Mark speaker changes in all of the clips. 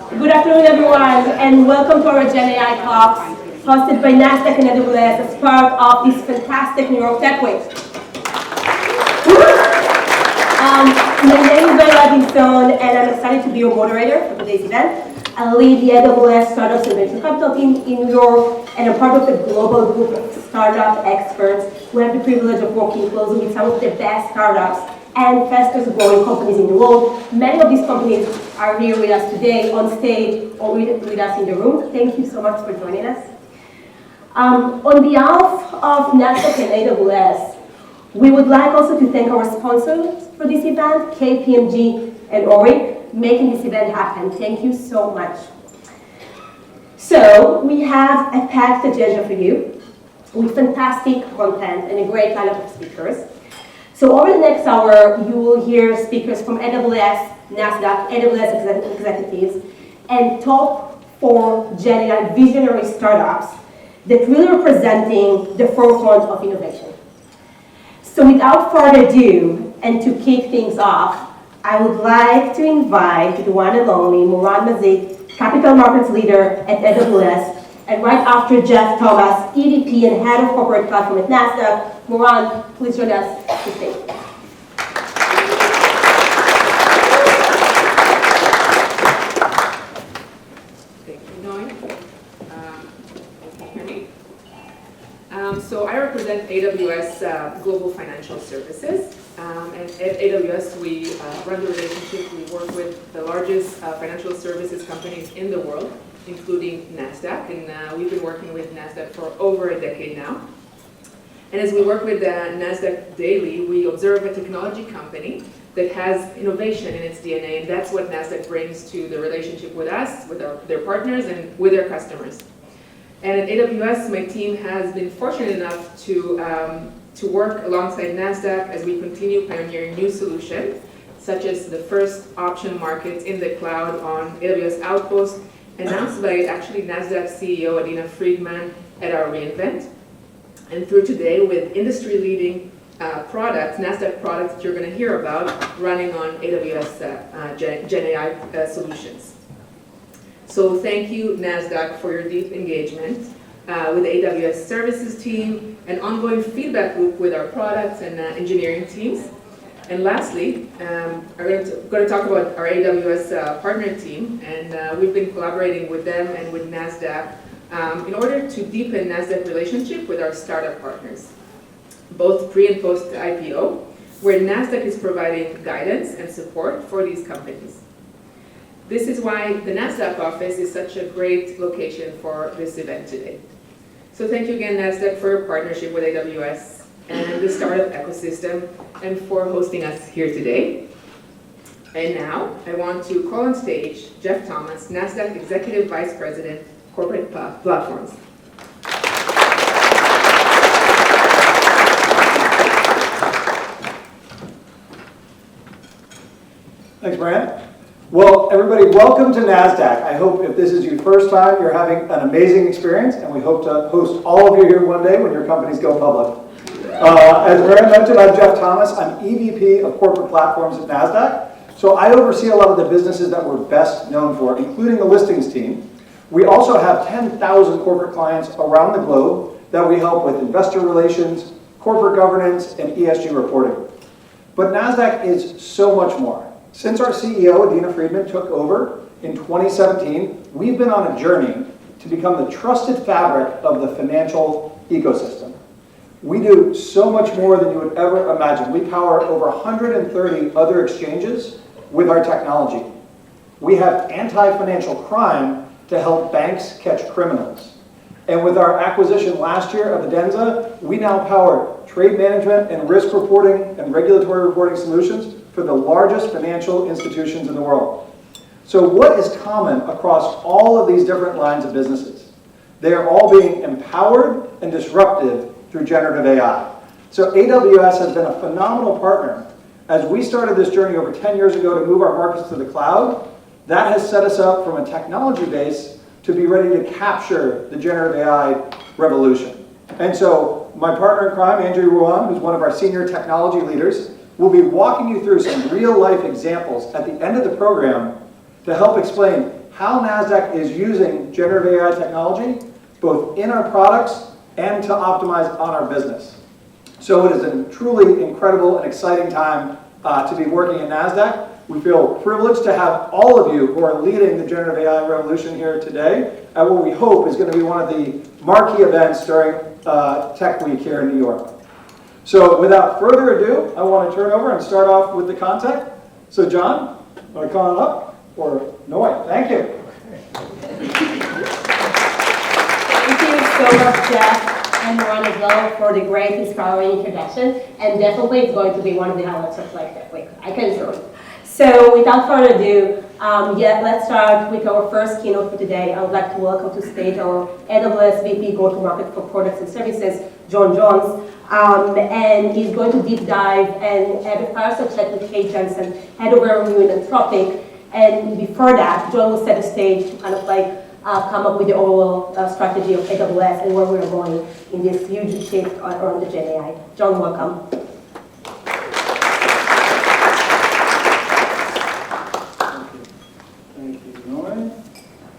Speaker 1: Good afternoon, everyone, and welcome to our GenAI Talks, hosted by Nasdaq and AWS as part of this fantastic New York Tech Week. My name is Bella Livingstone, and I'm excited to be your moderator for today's event. I lead the AWS Startups and Venture Capital team in New York, and I'm part of the global group of startup experts who have the privilege of working closely with some of the best startups and fastest growing companies in the world. Many of these companies are here with us today on stage or with us in the room. Thank you so much for joining us. On behalf of Nasdaq and AWS, we would like also to thank our sponsors for this event, KPMG and Ori, making this event happen. Thank you so much. So we have a packed agenda for you with fantastic content and a great lineup of speakers. So over the next hour, you will hear speakers from AWS, Nasdaq, AWS executives, and top 4 GenAI visionary startups that really representing the forefront of innovation. So without further ado, and to kick things off, I would like to invite the one and only Moran Mazik, Capital Markets Leader at AWS, and right after Jeff Thomas, EDT and Head of Corporate Platform at Nasdaq. Moran, please join us to stage.
Speaker 2: Thank you, Noy. Can you hear me? So I represent AWS Global Financial Services. And at AWS, we run the relationship. We work with the largest financial services companies in the world, including Nasdaq. And we've been working with Nasdaq for over a decade now. And as we work with Nasdaq daily, we observe a technology company that has innovation in its DNA, and that's what Nasdaq brings to the relationship with us, with their partners, and with their customers. And at AWS, my team has been fortunate enough to work alongside Nasdaq as we continue pioneering new solutions, such as the first option markets in the cloud on AWS Outpost, announced by actually Nasdaq CEO Adina Friedman at our reInvent. And through today with industry-leading products, Nasdaq products that you're going to hear about running on AWS GenAI solutions. So thank you, Nasdaq, for your deep engagement with the AWS services team and ongoing feedback loop with our products and engineering teams. And lastly, I'm going to talk about our AWS partner team, and we've been collaborating with them and with Nasdaq in order to deepen Nasdaq relationship with our startup partners, both pre and post IPO, where Nasdaq is providing guidance and support for these companies. This is why the Nasdaq office is such a great location for this event today. So thank you again, Nasdaq, for your partnership with AWS and the startup ecosystem, and for hosting us here today. And now I want to call on stage Jeff Thomas, Nasdaq Executive Vice President, Corporate Platforms.
Speaker 3: Thanks, Brian. Well, everybody, welcome to Nasdaq. I hope if this is your first time, you're having an amazing experience, and we hope to host all of you here one day when your companies go public. As Brian mentioned, I'm Jeff Thomas. I'm EVP of Corporate Platforms at Nasdaq. So I oversee a lot of the businesses that we're best known for, including the listings team. We also have 10,000 corporate clients around the globe that we help with investor relations, corporate governance, and ESG reporting. But Nasdaq is so much more. Since our CEO, Adina Friedman, took over in 2017, we've been on a journey to become the trusted fabric of the financial ecosystem. We do so much more than you would ever imagine. We power over 130 other exchanges with our technology. We have anti-financial crime to help banks catch criminals. And with our acquisition last year of Adenza, we now power trade management and risk reporting and regulatory reporting solutions for the largest financial institutions in the world. So what is common across all of these different lines of businesses? They are all being empowered and disrupted through generative AI. So AWS has been a phenomenal partner. As we started this journey over 10 years ago to move our markets to the cloud, that has set us up from a technology base to be ready to capture the generative AI revolution. And so my partner in crime, Andrew Ruan, who's one of our senior technology leaders, will be walking you through some real-life examples at the end of the program to help explain how Nasdaq is using generative AI technology, both in our products and to optimize on our business. So it is a truly incredible and exciting time to be working at Nasdaq. We feel privileged to have all of you who are leading the generative AI revolution here today at what we hope is going to be one of the marquee events during Tech Week here in New York. So without further ado, I want to turn over and start off with the content. So John, want to call it up? Or Noy? Thank you.
Speaker 1: Thank you so much, Jeff and Ron as well for the great inspiring introduction. And definitely it's going to be one of the highlights of Tech Week. I can assure you. So without further ado, let's start with our first keynote for today. I would like to welcome to stage our AWS VP Go-to-Market for Products and Services, John Jones. And he's going to deep dive and have a fireside chat with Kate Jensen, head of revenue in Anthropic. And before that, John will set the stage to kind of like come up with the overall strategy of AWS and where we're going in this huge shift around the GenAI. John, welcome.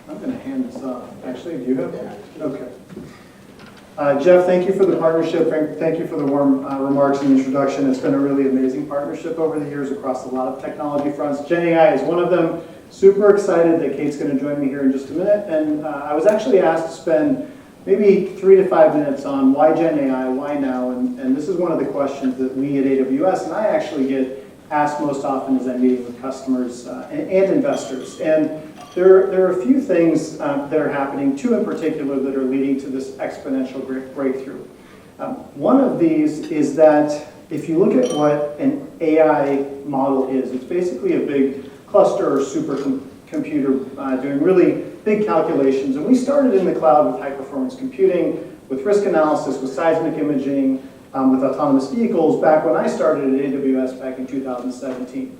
Speaker 4: I'm going to hand this off. Actually, do you have that? Okay. Jeff, thank you for the partnership. Thank you for the warm remarks and introduction. It's been a really amazing partnership over the years across a lot of technology fronts. GenAI is one of them. Super excited that Kate's going to join me here in just a minute. And I was actually asked to spend maybe 3 to 5 minutes on why GenAI, why now? And this is one of the questions that we at AWS, and I actually get asked most often as I'm meeting with customers and investors. And there are a few things that are happening, 2 in particular, that are leading to this exponential breakthrough. One of these is that if you look at what an AI model is, it's basically a big cluster or supercomputer doing really big calculations. And we started in the cloud with high-performance computing, with risk analysis, with seismic imaging, with autonomous vehicles back when I started at AWS back in 2017.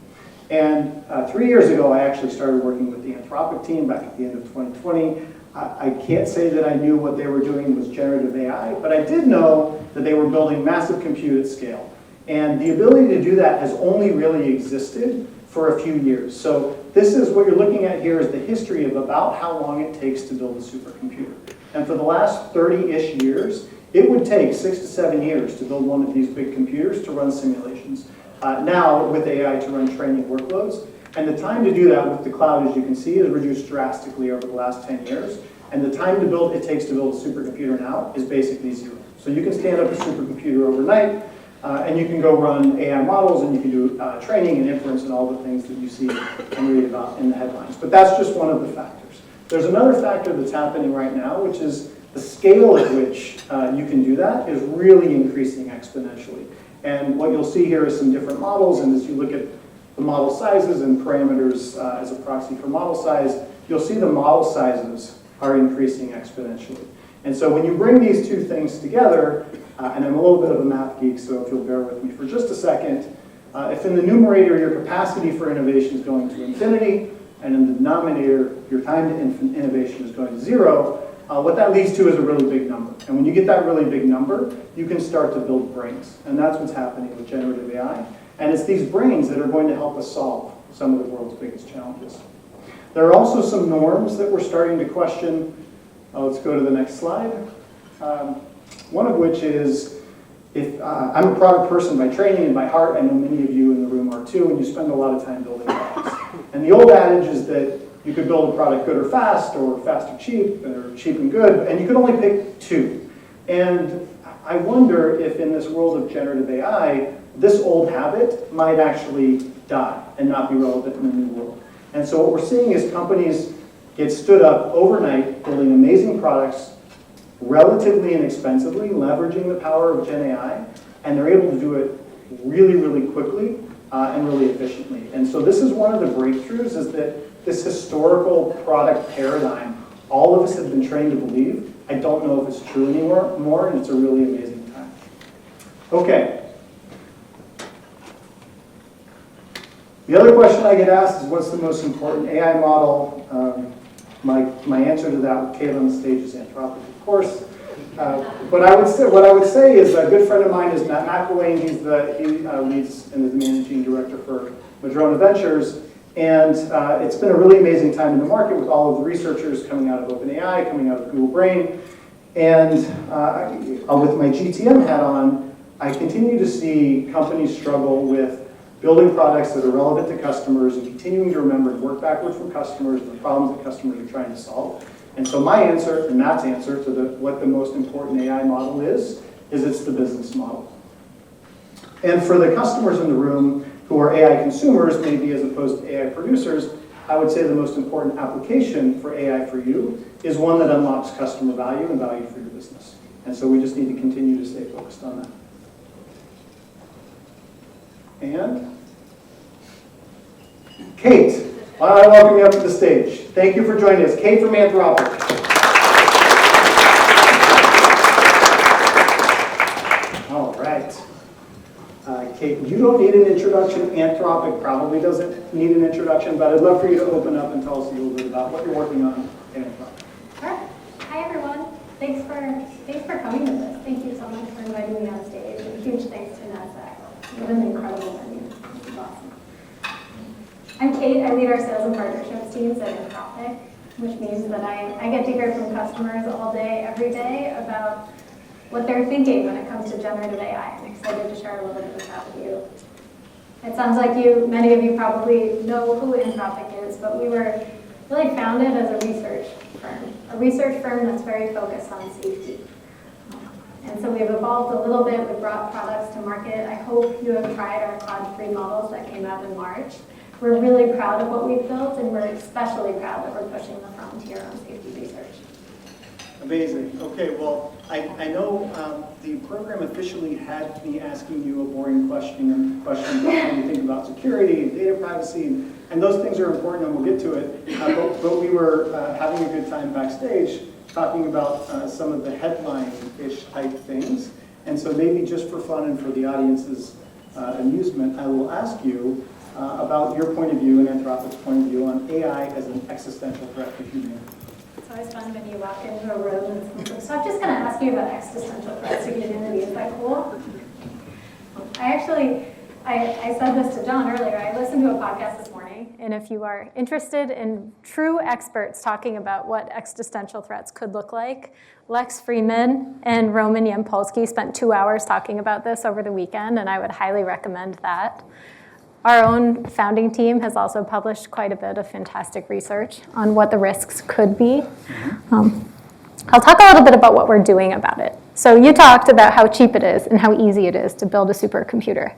Speaker 4: And 3 years ago, I actually started working with the Anthropic team back at the end of 2020. I can't say that I knew what they were doing was generative AI, but I did know that they were building massive compute at scale. And the ability to do that has only really existed for a few years. So this is what you're looking at here is the history of about how long it takes to build a supercomputer. And for the last 30-ish years, it would take 6 to 7 years to build one of these big computers to run simulations. Now, with AI to run training workloads. And the time to do that with the cloud, as you can see, is reduced drastically over the last 10 years. And the time it takes to build a supercomputer now is basically 0. So you can stand up a supercomputer overnight, and you can go run AI models, and you can do training and inference and all the things that you see and read about in the headlines. But that's just one of the factors. There's another factor that's happening right now, which is the scale at which you can do that is really increasing exponentially. And what you'll see here is some different models, and as you look at the model sizes and parameters as a proxy for model size, you'll see the model sizes are increasing exponentially. And so when you bring these 2 things together, and I'm a little bit of a math geek, so if you'll bear with me for just a second, if in the numerator your capacity for innovation is going to infinity, and in the denominator your time to innovation is going to 0, what that leads to is a really big number. And when you get that really big number, you can start to build brains. And that's what's happening with generative AI. And it's these brains that are going to help us solve some of the world's biggest challenges. There are also some norms that we're starting to question. Let's go to the next slide. One of which is, if I'm a product person by training and by heart, I know many of you in the room are too, and you spend a lot of time building products. And the old adage is that you could build a product good or fast or cheap and good, and you could only pick 2. And I wonder if in this world of generative AI, this old habit might actually die and not be relevant in the new world. And so what we're seeing is companies get stood up overnight, building amazing products, relatively inexpensively, leveraging the power of GenAI, and they're able to do it really, really quickly and really efficiently. And so this is one of the breakthroughs, is that this historical product paradigm, all of us have been trained to believe. I don't know if it's true anymore, and it's a really amazing time. Okay. The other question I get asked is, what's the most important AI model? My answer to that with Kate on the stage is Anthropic, of course. But what I would say is a good friend of mine is Matt McElwain. He leads and is the managing director for Madrona Ventures. And it's been a really amazing time in the market with all of the researchers coming out of OpenAI, coming out of Google Brain. And with my GTM hat on, I continue to see companies struggle with building products that are relevant to customers and continuing to remember and work backwards from customers and the problems that customers are trying to solve. And so my answer, and Matt's answer to what the most important AI model is it's the business model. And for the customers in the room who are AI consumers, maybe as opposed to AI producers, I would say the most important application for AI for you is one that unlocks customer value and value for your business. And so we just need to continue to stay focused on that. And Kate, I welcome you up to the stage. Thank you for joining us. Kate from Anthropic. All right. Kate, you don't need an introduction. Anthropic probably doesn't need an introduction, but I'd love for you to open up and tell us a little bit about what you're working on at Anthropic.
Speaker 5: Sure. Hi, everyone. Thanks for coming to this. Thank you so much for inviting me on stage. And a huge thanks to Nasdaq. What an incredible venue. This is awesome. I'm Kate. I lead our sales and partnerships teams at Anthropic, which means that I get to hear from customers all day, every day about what they're thinking when it comes to generative AI. I'm excited to share a little bit of that with you. It sounds like many of you probably know who Anthropic is, but we were really founded as a research firm that's very focused on safety. And so we've evolved a little bit. We've brought products to market. I hope you have tried our Claude 3 models that came out in March. We're really proud of what we've built, and we're especially proud that we're pushing the frontier on safety research.
Speaker 4: Amazing. Okay, well, I know the program officially had me asking you a boring question about how you think about security and data privacy, and those things are important, and we'll get to it. But we were having a good time backstage talking about some of the headline-ish type things. And so maybe just for fun and for the audience's amusement, I will ask you about your point of view and Anthropic's point of view on AI as an existential threat to humanity.
Speaker 5: It's always fun when you walk into a room and so I'm just going to ask you about existential threats to humanity. Is that cool? I said this to John earlier. I listened to a podcast this morning, and if you are interested in true experts talking about what existential threats could look like, Lex Freeman and Roman Yampolsky spent 2 hours talking about this over the weekend, and I would highly recommend that. Our own founding team has also published quite a bit of fantastic research on what the risks could be. I'll talk a little bit about what we're doing about it. So you talked about how cheap it is and how easy it is to build a supercomputer.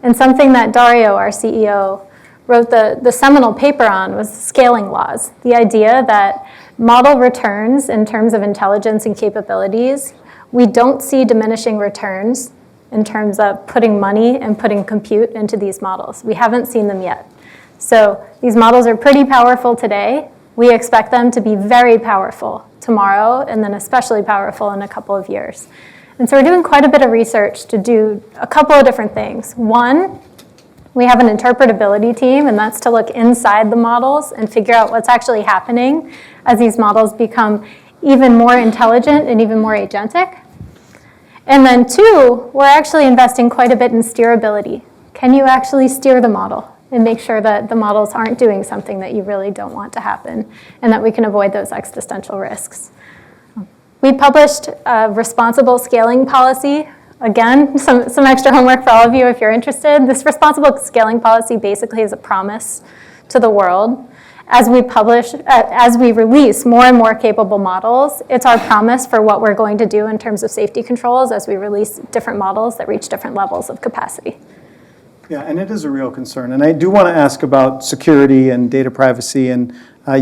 Speaker 5: And something that Dario, our CEO, wrote the seminal paper on was scaling laws. The idea that model returns in terms of intelligence and capabilities, we don't see diminishing returns in terms of putting money and putting compute into these models. We haven't seen them yet. So these models are pretty powerful today. We expect them to be very powerful tomorrow, and then especially powerful in a couple of years. And so we're doing quite a bit of research to do a couple of different things. One, we have an interpretability team, and that's to look inside the models and figure out what's actually happening as these models become even more intelligent and even more agentic. And then two, we're actually investing quite a bit in steerability. Can you actually steer the model and make sure that the models aren't doing something that you really don't want to happen, and that we can avoid those existential risks? We published a responsible scaling policy. Again, some extra homework for all of you if you're interested. This responsible scaling policy basically is a promise to the world. As we release more and more capable models, it's our promise for what we're going to do in terms of safety controls as we release different models that reach different levels of capacity.
Speaker 4: Yeah, and it is a real concern. And I do want to ask about security and data privacy. And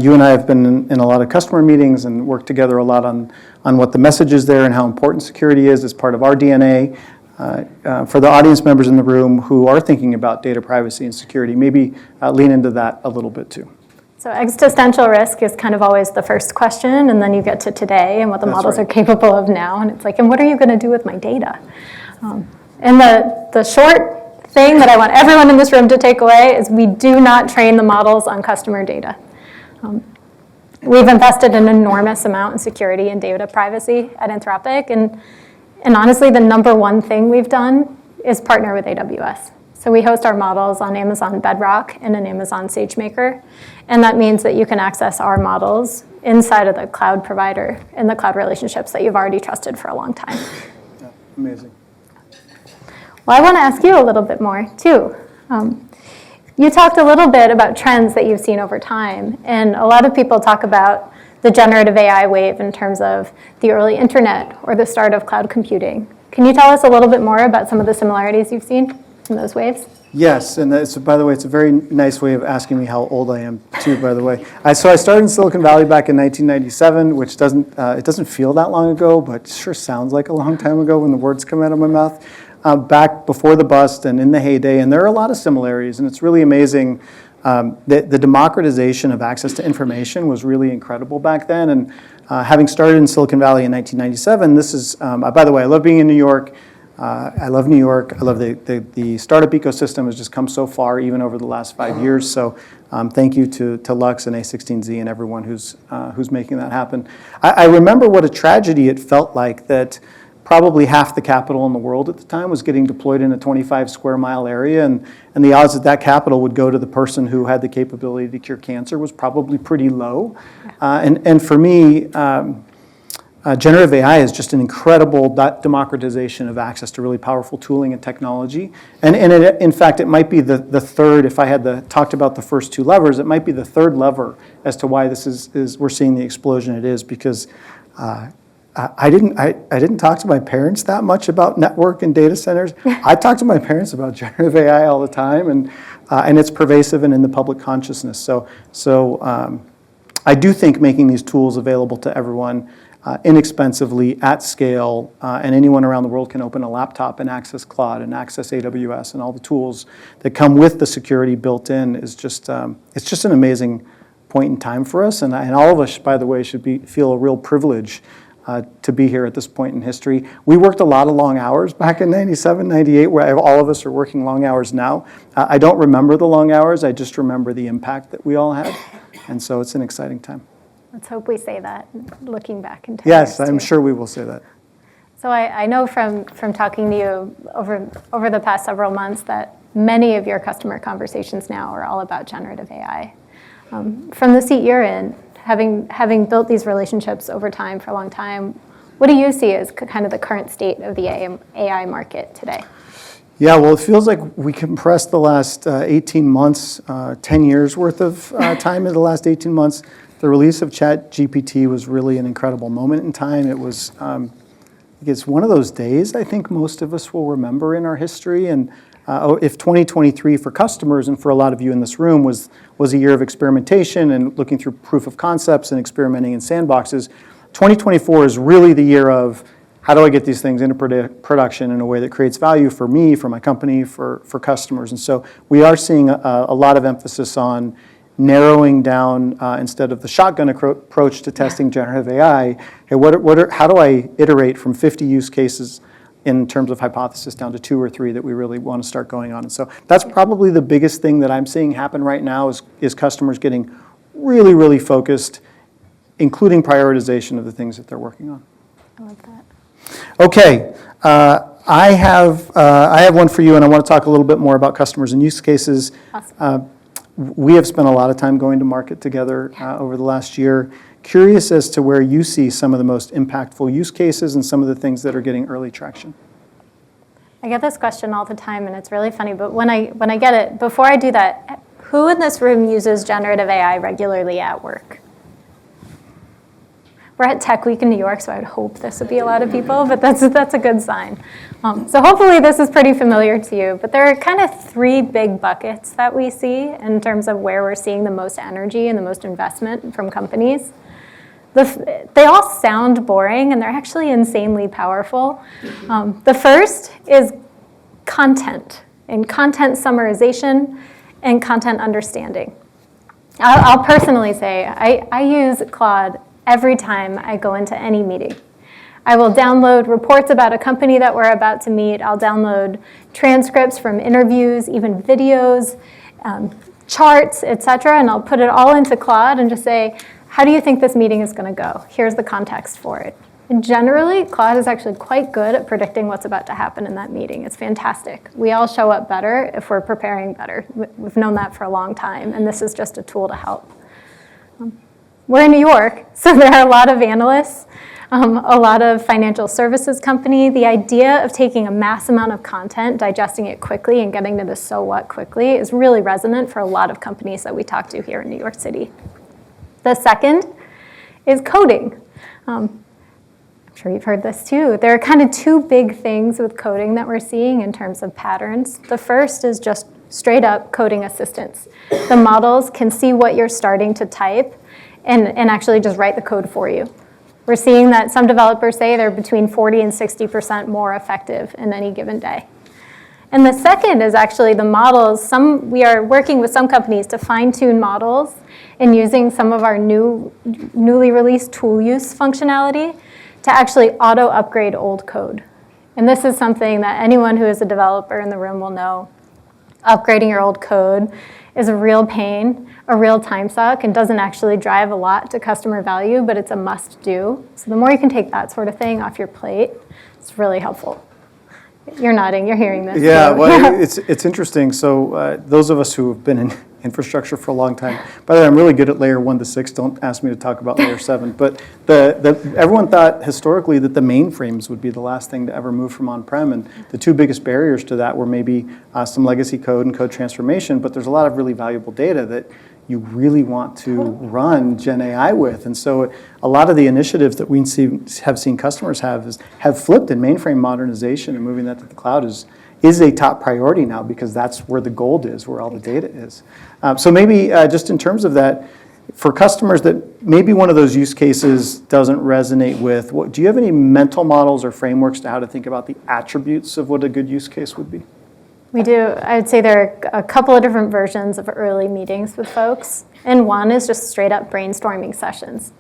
Speaker 4: you and I have been in a lot of customer meetings and worked together a lot on what the message is there and how important security is as part of our DNA. For the audience members in the room who are thinking about data privacy and security, maybe lean into that a little bit too.
Speaker 5: So existential risk is kind of always the first question, and then you get to today and what the models are capable of now. And it's like, and what are you going to do with my data? And the short thing that I want everyone in this room to take away is we do not train the models on customer data. We've invested an enormous amount in security and data privacy at Anthropic, and honestly, the number one thing we've done is partner with AWS. So we host our models on Amazon Bedrock and an Amazon SageMaker. And that means that you can access our models inside of the cloud provider and the cloud relationships that you've already trusted for a long time.
Speaker 4: Yeah, amazing.
Speaker 5: Well, I want to ask you a little bit more, too. You talked a little bit about trends that you've seen over time. And a lot of people talk about the generative AI wave in terms of the early internet or the start of cloud computing. Can you tell us a little bit more about some of the similarities you've seen in those waves?
Speaker 4: Yes, and by the way, it's a very nice way of asking me how old I am, too, by the way. So I started in Silicon Valley back in 1997, which it doesn't feel that long ago, but it sure sounds like a long time ago when the words come out of my mouth. Back before the bust and in the heyday, and there are a lot of similarities, and it's really amazing. The democratization of access to information was really incredible back then, and having started in Silicon Valley in 1997, this is, by the way, I love being in New York. I love New York. I love the startup ecosystem has just come so far, even over the last 5 years. So thank you to Lux and A16Z and everyone who's making that happen. I remember what a tragedy it felt like that probably half the capital in the world at the time was getting deployed in a 25 square mile area, and the odds that that capital would go to the person who had the capability to cure cancer was probably pretty low. And for me, generative AI is just an incredible democratization of access to really powerful tooling and technology. And in fact, it might be the third, if I had talked about the first two levers, it might be the third lever as to why this is we're seeing the explosion it is, because I didn't talk to my parents that much about network and data centers. I talk to my parents about generative AI all the time, and it's pervasive and in the public consciousness. So I do think making these tools available to everyone inexpensively at scale, and anyone around the world can open a laptop and access Claude and access AWS and all the tools that come with the security built in is just it's just an amazing point in time for us, and all of us, by the way, should feel a real privilege to be here at this point in history. We worked a lot of long hours back in 97, 98, where all of us are working long hours now. I don't remember the long hours, I just remember the impact that we all had. And so it's an exciting time.
Speaker 5: Let's hope we say that, looking back in time.
Speaker 4: Yes, I'm sure we will say that.
Speaker 5: So I know from talking to you over the past several months that many of your customer conversations now are all about generative AI. From the seat you're in, having built these relationships over time for a long time, what do you see as kind of the current state of the AI market today?
Speaker 4: Yeah, well, it feels like we compressed the last 18 months, 10 years worth of time in the last 18 months. The release of ChatGPT was really an incredible moment in time. It was, it's one of those days I think most of us will remember in our history. And if 2023 for customers and for a lot of you in this room was a year of experimentation and looking through proof of concepts and experimenting in sandboxes, 2024 is really the year of how do I get these things into production in a way that creates value for me, for my company, for customers. And so we are seeing a lot of emphasis on narrowing down, instead of the shotgun approach to testing generative AI, hey, how do I iterate from 50 use cases in terms of hypothesis down to 2 or 3 that we really want to start going on. And so that's probably the biggest thing that I'm seeing happen right now is customers getting really, really focused, including prioritization of the things that they're working on.
Speaker 5: I love that.
Speaker 4: Okay, I have one for you, and I want to talk a little bit more about customers and use cases.
Speaker 5: Awesome.
Speaker 4: We have spent a lot of time going to market together over the last year. Curious as to where you see some of the most impactful use cases and some of the things that are getting early traction.
Speaker 5: I get this question all the time, and it's really funny, but when I get it, before I do that, who in this room uses generative AI regularly at work? We're at Tech Week in New York, so I would hope this would be a lot of people, but that's a good sign. So hopefully this is pretty familiar to you, but there are kind of 3 big buckets that we see in terms of where we're seeing the most energy and the most investment from companies. They all sound boring, and they're actually insanely powerful. The first is content, and content summarization and content understanding. I'll personally say I use Claude every time I go into any meeting. I will download reports about a company that we're about to meet. I'll download transcripts from interviews, even videos, charts, etc., and I'll put it all into Claude and just say, how do you think this meeting is going to go? Here's the context for it. And generally, Claude is actually quite good at predicting what's about to happen in that meeting. It's fantastic. We all show up better if we're preparing better. We've known that for a long time, and this is just a tool to help. We're in New York, so there are a lot of analysts, a lot of financial services company. The idea of taking a mass amount of content, digesting it quickly, and getting to the so what quickly is really resonant for a lot of companies that we talk to here in New York City. The second is coding. I'm sure you've heard this too. There are kind of two big things with coding that we're seeing in terms of patterns. The first is just straight up coding assistance. The models can see what you're starting to type and actually just write the code for you. We're seeing that some developers say they're between 40 and 60% more effective in any given day. And the second is actually the models. We are working with some companies to fine-tune models and using some of our newly released tool use functionality to actually auto-upgrade old code. And this is something that anyone who is a developer in the room will know. Upgrading your old code is a real pain, a real time suck, and doesn't actually drive a lot to customer value, but it's a must-do. So the more you can take that sort of thing off your plate, it's really helpful. You're nodding, you're hearing this.
Speaker 4: Yeah, well, it's interesting. So those of us who have been in infrastructure for a long time, by the way, I'm really good at layer 1 to 6. Don't ask me to talk about layer 7. But everyone thought historically that the mainframes would be the last thing to ever move from on-prem. And the two biggest barriers to that were maybe some legacy code and code transformation. But there's a lot of really valuable data that you really want to run GenAI with. And so a lot of the initiatives that we have seen customers have flipped in mainframe modernization, and moving that to the cloud is a top priority now, because that's where the gold is, where all the data is. So maybe just in terms of that, for customers that maybe one of those use cases doesn't resonate with, do you have any mental models or frameworks to how to think about the attributes of what a good use case would be?
Speaker 5: We do. I would say there are a couple of different versions of early meetings with folks, and one is just straight up brainstorming sessions.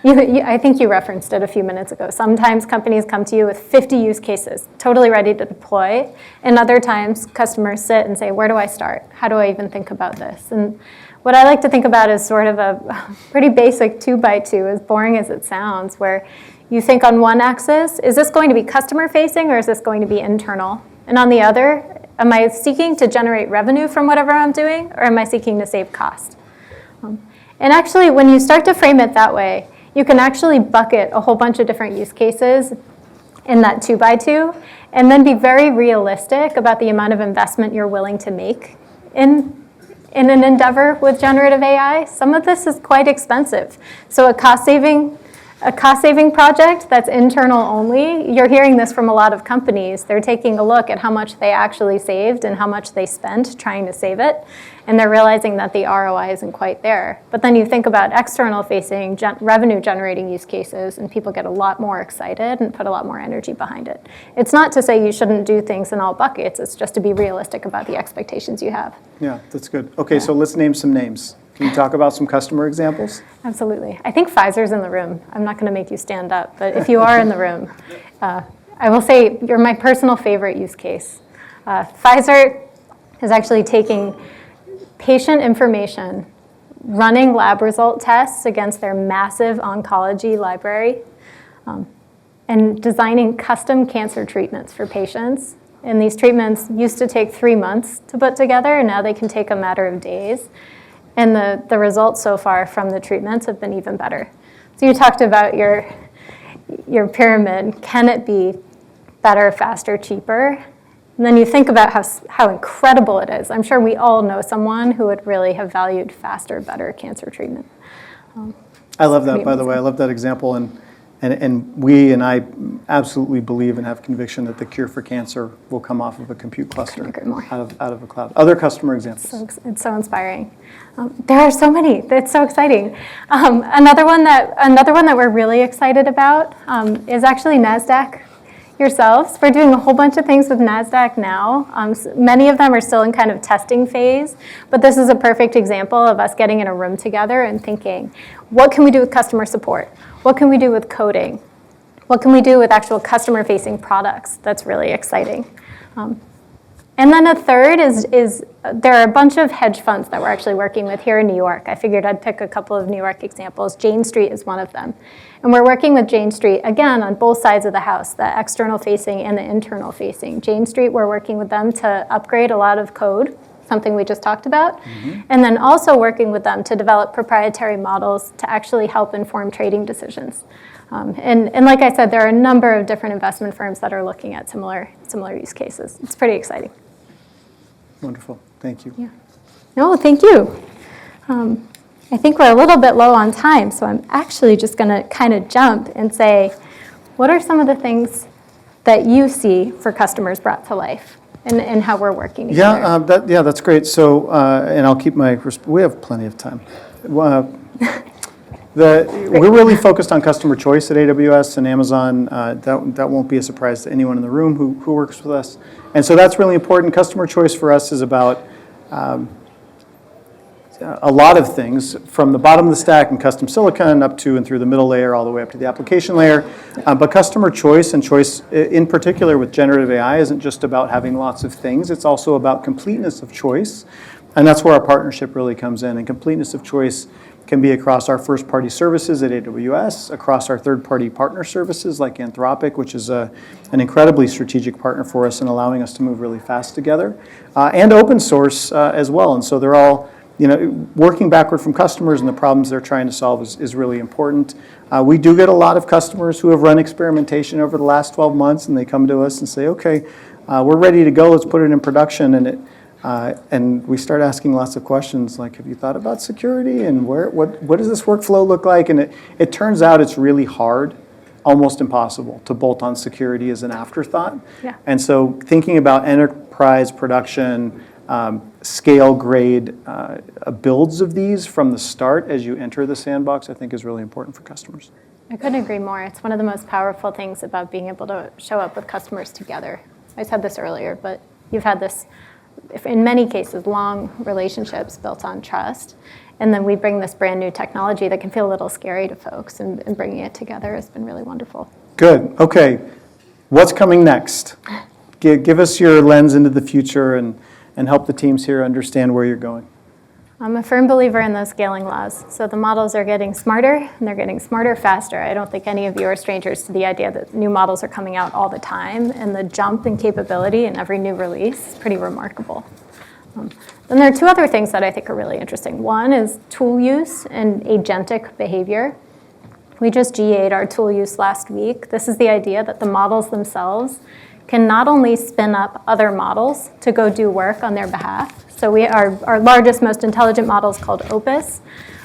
Speaker 5: I think you referenced it a few minutes ago. Sometimes companies come to you with 50 use cases, totally ready to deploy, and other times customers sit and say, where do I start? How do I even think about this? And what I like to think about is sort of a pretty basic 2x2, as boring as it sounds, where you think on one axis, is this going to be customer facing or is this going to be internal? And on the other, am I seeking to generate revenue from whatever I'm doing, or am I seeking to save cost? And actually, when you start to frame it that way, you can actually bucket a whole bunch of different use cases in that 2x2, and then be very realistic about the amount of investment you're willing to make in an endeavor with generative AI. Some of this is quite expensive. So a cost-saving project that's internal only, you're hearing this from a lot of companies. They're taking a look at how much they actually saved and how much they spent trying to save it, and they're realizing that the ROI isn't quite there. But then you think about external-facing revenue-generating use cases, and people get a lot more excited and put a lot more energy behind it. It's not to say you shouldn't do things in all buckets. It's just to be realistic about the expectations you have.
Speaker 4: Yeah, that's good. Okay, so let's name some names. Can you talk about some customer examples?
Speaker 5: Absolutely. I think Pfizer's in the room. I'm not going to make you stand up, but if you are in the room, I will say you're my personal favorite use case. Pfizer is actually taking patient information, running lab result tests against their massive oncology library, and designing custom cancer treatments for patients. And these treatments used to take 3 months to put together, and now they can take a matter of days. And the results so far from the treatments have been even better. So you talked about your pyramid. Can it be better, faster, cheaper? And then you think about how incredible it is. I'm sure we all know someone who would really have valued faster, better cancer treatment.
Speaker 4: I love that, by the way. I love that example. And we and I absolutely believe and have conviction that the cure for cancer will come off of a compute cluster out of a cloud. Other customer examples.
Speaker 5: It's so inspiring. There are so many. It's so exciting. Another one that we're really excited about is actually Nasdaq yourselves. We're doing a whole bunch of things with Nasdaq now. Many of them are still in kind of testing phase, but this is a perfect example of us getting in a room together and thinking, what can we do with customer support? What can we do with coding? What can we do with actual customer-facing products? That's really exciting. And then a third is there are a bunch of hedge funds that we're actually working with here in New York. I figured I'd pick a couple of New York examples. Jane Street is one of them. And we're working with Jane Street, again, on both sides of the house, the external facing and the internal facing. Jane Street, we're working with them to upgrade a lot of code, something we just talked about, and then also working with them to develop proprietary models to actually help inform trading decisions. And like I said, there are a number of different investment firms that are looking at similar use cases. It's pretty exciting.
Speaker 4: Wonderful. Thank you.
Speaker 5: Yeah. No, thank you. I think we're a little bit low on time, so I'm actually just going to kind of jump and say, what are some of the things that you see for customers brought to life and how we're working together?
Speaker 4: That's great. So, and I'll keep we have plenty of time. We're really focused on customer choice at AWS and Amazon. That won't be a surprise to anyone in the room who works with us. And so that's really important. Customer choice for us is about a lot of things, from the bottom of the stack in custom silicon up to and through the middle layer all the way up to the application layer. But customer choice, and choice in particular with generative AI, isn't just about having lots of things. It's also about completeness of choice. And that's where our partnership really comes in. And completeness of choice can be across our first-party services at AWS, across our third-party partner services like Anthropic, which is an incredibly strategic partner for us in allowing us to move really fast together, and open source as well. And so they're all, working backward from customers and the problems they're trying to solve is really important. We do get a lot of customers who have run experimentation over the last 12 months, and they come to us and say, okay, we're ready to go, let's put it in production. And we start asking lots of questions like, have you thought about security? And what does this workflow look like? And it turns out it's really hard, almost impossible, to bolt on security as an afterthought.
Speaker 5: Yeah.
Speaker 4: And so thinking about enterprise production, scale grade builds of these from the start as you enter the sandbox, I think is really important for customers.
Speaker 5: I couldn't agree more. It's one of the most powerful things about being able to show up with customers together. I said this earlier, but you've had this, in many cases, long relationships built on trust. And then we bring this brand new technology that can feel a little scary to folks, and bringing it together has been really wonderful.
Speaker 4: Good. Okay. What's coming next? Give us your lens into the future and help the teams here understand where you're going.
Speaker 5: I'm a firm believer in those scaling laws. So the models are getting smarter, and they're getting smarter faster. I don't think any of you are strangers to the idea that new models are coming out all the time, and the jump in capability in every new release is pretty remarkable. Then there are two other things that I think are really interesting. One is tool use and agentic behavior. We just GA'd our tool use last week. This is the idea that the models themselves can not only spin up other models to go do work on their behalf. So our largest, most intelligent model is called Opus.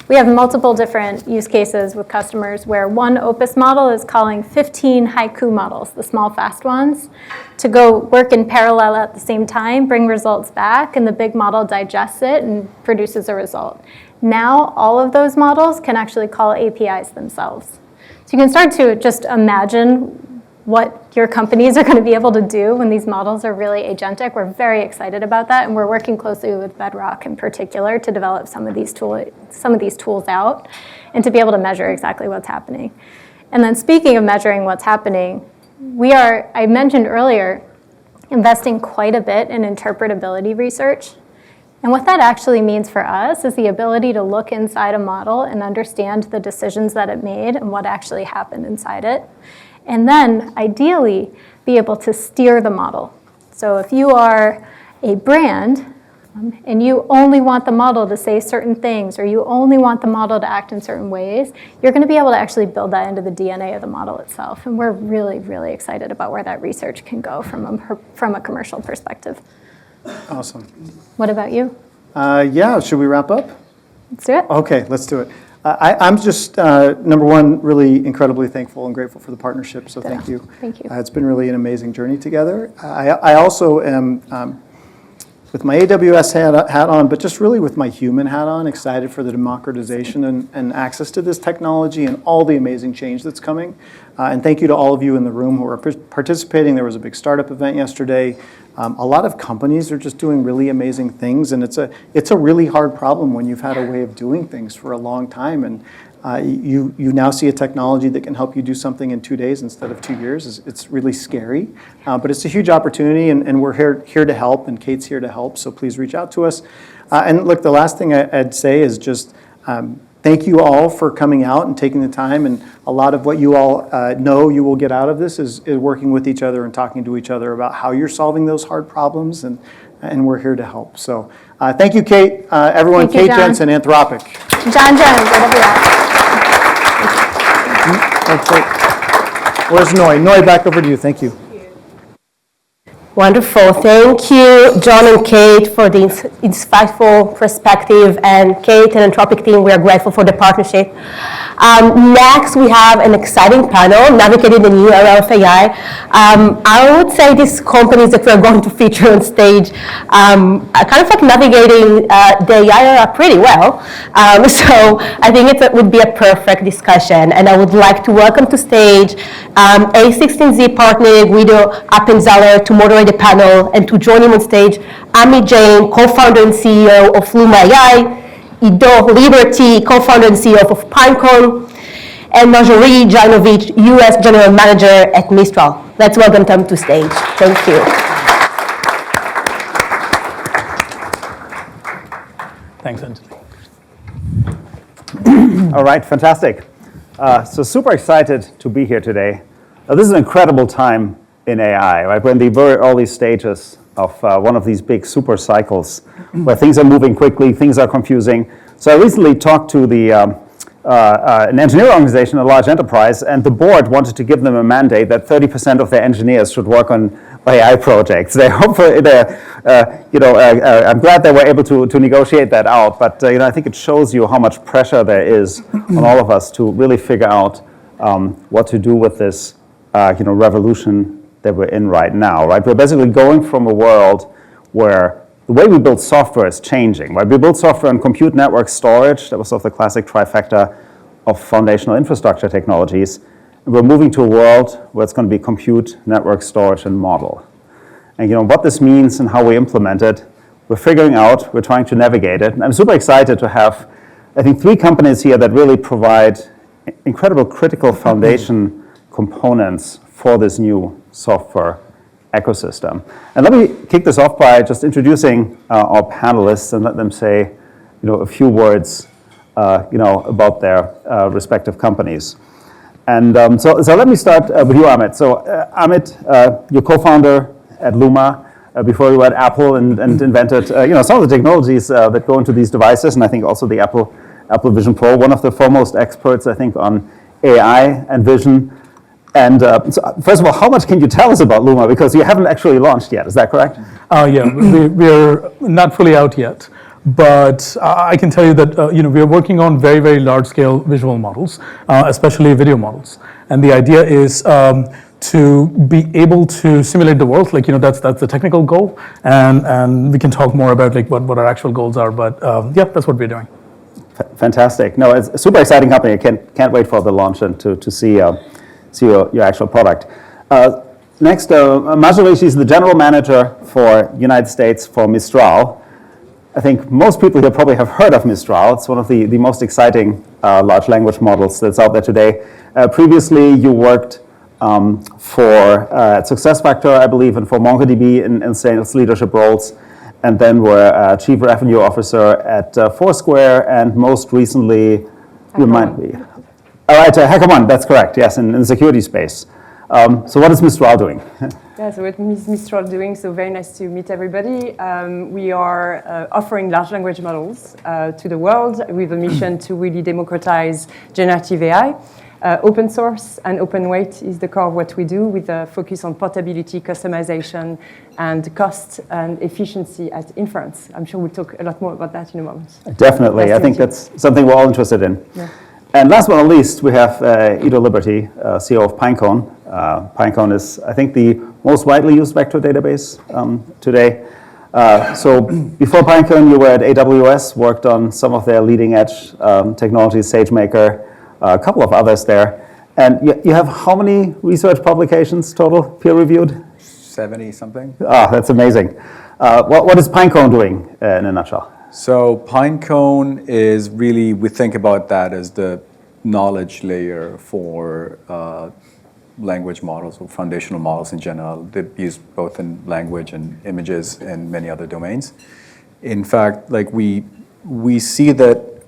Speaker 5: We have multiple different use cases with customers where one Opus model is calling 15 Haiku models, the small, fast ones, to go work in parallel at the same time, bring results back, and the big model digests it and produces a result. Now, all of those models can actually call APIs themselves. So you can start to just imagine what your companies are going to be able to do when these models are really agentic. We're very excited about that, and we're working closely with Bedrock in particular to develop some of these tools out and to be able to measure exactly what's happening. And then speaking of measuring what's happening, I mentioned earlier, investing quite a bit in interpretability research. And what that actually means for us is the ability to look inside a model and understand the decisions that it made and what actually happened inside it. And then, ideally, be able to steer the model. So if you are a brand and you only want the model to say certain things, or you only want the model to act in certain ways, you're going to be able to actually build that into the DNA of the model itself. And we're really, really excited about where that research can go from a commercial perspective.
Speaker 4: Awesome.
Speaker 5: What about you?
Speaker 4: Should we wrap up?
Speaker 5: Let's do it.
Speaker 4: Okay, let's do it. I'm just, number one, really incredibly thankful and grateful for the partnership, so thank you.
Speaker 5: Thank you.
Speaker 4: It's been really an amazing journey together. I also am, with my AWS hat on, but just really with my human hat on, excited for the democratization and access to this technology and all the amazing change that's coming. And thank you to all of you in the room who are participating. There was a big startup event yesterday. A lot of companies are just doing really amazing things, and it's a really hard problem when you've had a way of doing things for a long time. And You now see a technology that can help you do something in 2 days instead of 2 years. It's really scary, but it's a huge opportunity, and we're here to help, and Kate's here to help, so please reach out to us. And look, the last thing I'd say is just thank you all for coming out and taking the time, and a lot of what you all know you will get out of this is working with each other and talking to each other about how you're solving those hard problems, and we're here to help. So thank you, Kate, everyone,
Speaker 5: Thank you,
Speaker 4: Kate
Speaker 5: John.
Speaker 4: Jensen, Anthropic.
Speaker 5: John Jones, AWS.
Speaker 4: That's it. Where's Noi? Noi, back over to you. Thank you.
Speaker 1: Wonderful. Thank you, John and Kate, for the insightful perspective. And Kate and Anthropic team, we are grateful for the partnership. Next, we have an exciting panel, Navigating the New Era of AI. I would say these companies that we're going to feature on stage are kind of like navigating the AI era pretty well. So I think it would be a perfect discussion. And I would like to welcome to stage A16Z partner Guido Appenzeller to moderate the panel, and to join him on stage, Amit Jain, co-founder and CEO of Luma AI, Ido Liberty, co-founder and CEO of Pinecone, and Marjorie Janovic, US General Manager at Mistral. Let's welcome them to stage. Thank you.
Speaker 6: Thanks, Anthony.
Speaker 7: All right, fantastic. So super excited to be here today. This is an incredible time in AI, right? We're in the very early stages of one of these big super cycles where things are moving quickly, things are confusing. So I recently talked to an engineering organization, a large enterprise, and the board wanted to give them a mandate that 30% of their engineers should work on AI projects. I'm glad they were able to negotiate that out, but I think it shows you how much pressure there is on all of us to really figure out what to do with this revolution that we're in right now, right? We're basically going from a world where the way we build software is changing, right? We build software on compute, network, storage. That was sort of the classic trifecta of foundational infrastructure technologies. And we're moving to a world where it's going to be compute, network, storage, and model. And what this means and how we implement it, we're figuring out, we're trying to navigate it. And I'm super excited to have, I think, 3 companies here that really provide incredible critical foundation components for this new software ecosystem. And let me kick this off by just introducing our panelists and let them say, a few words, about their respective companies. And so let me start with you, Amit. So Amit, you're co-founder at Luma. Before you were at Apple and invented, some of the technologies that go into these devices, and I think also the Apple Vision Pro, one of the foremost experts, I think, on AI and vision. And so first of all, how much can you tell us about Luma? Because you haven't actually launched yet, is that correct?
Speaker 6: Yeah, we're not fully out yet, but I can tell you that we are working on very, very large-scale visual models, especially video models. And the idea is to be able to simulate the world. That's the technical goal, and we can talk more about what our actual goals are. But yeah, that's what we're doing.
Speaker 7: Fantastic. No, it's a super exciting company. I can't wait for the launch and to see your actual product. Next, Marjorie, she's the general manager for United States for Mistral. I think most people here probably have heard of Mistral. It's one of the most exciting large language models that's out there today. Previously, you worked for SuccessFactors, I believe, and for MongoDB in sales leadership roles, and then were Chief Revenue Officer at Foursquare, and most recently, remind me. All right, HackerOne, that's correct, yes, in the security space. So what is Mistral doing?
Speaker 8: Yeah, so what is Mistral doing? So very nice to meet everybody. We are offering large language models to the world with a mission to really democratize generative AI. Open source and open weight is the core of what we do, with a focus on portability, customization, and cost and efficiency at inference. I'm sure we'll talk a lot more about that in a moment.
Speaker 7: Definitely.
Speaker 8: Nice
Speaker 7: I think that's something we're all interested in.
Speaker 8: Yeah.
Speaker 7: And last but not least, we have Ido Liberty, CEO of Pinecone. Pinecone is, I think, the most widely used vector database today. So before Pinecone, you were at AWS, worked on some of their leading edge technologies, SageMaker, a couple of others there. And you have how many research publications total, peer-reviewed?
Speaker 9: 70 something.
Speaker 7: That's amazing. What is Pinecone doing in a nutshell?
Speaker 9: So Pinecone is really, we think about that as the knowledge layer for language models or foundational models in general. They're used both in language and images and many other domains. In fact, like we see that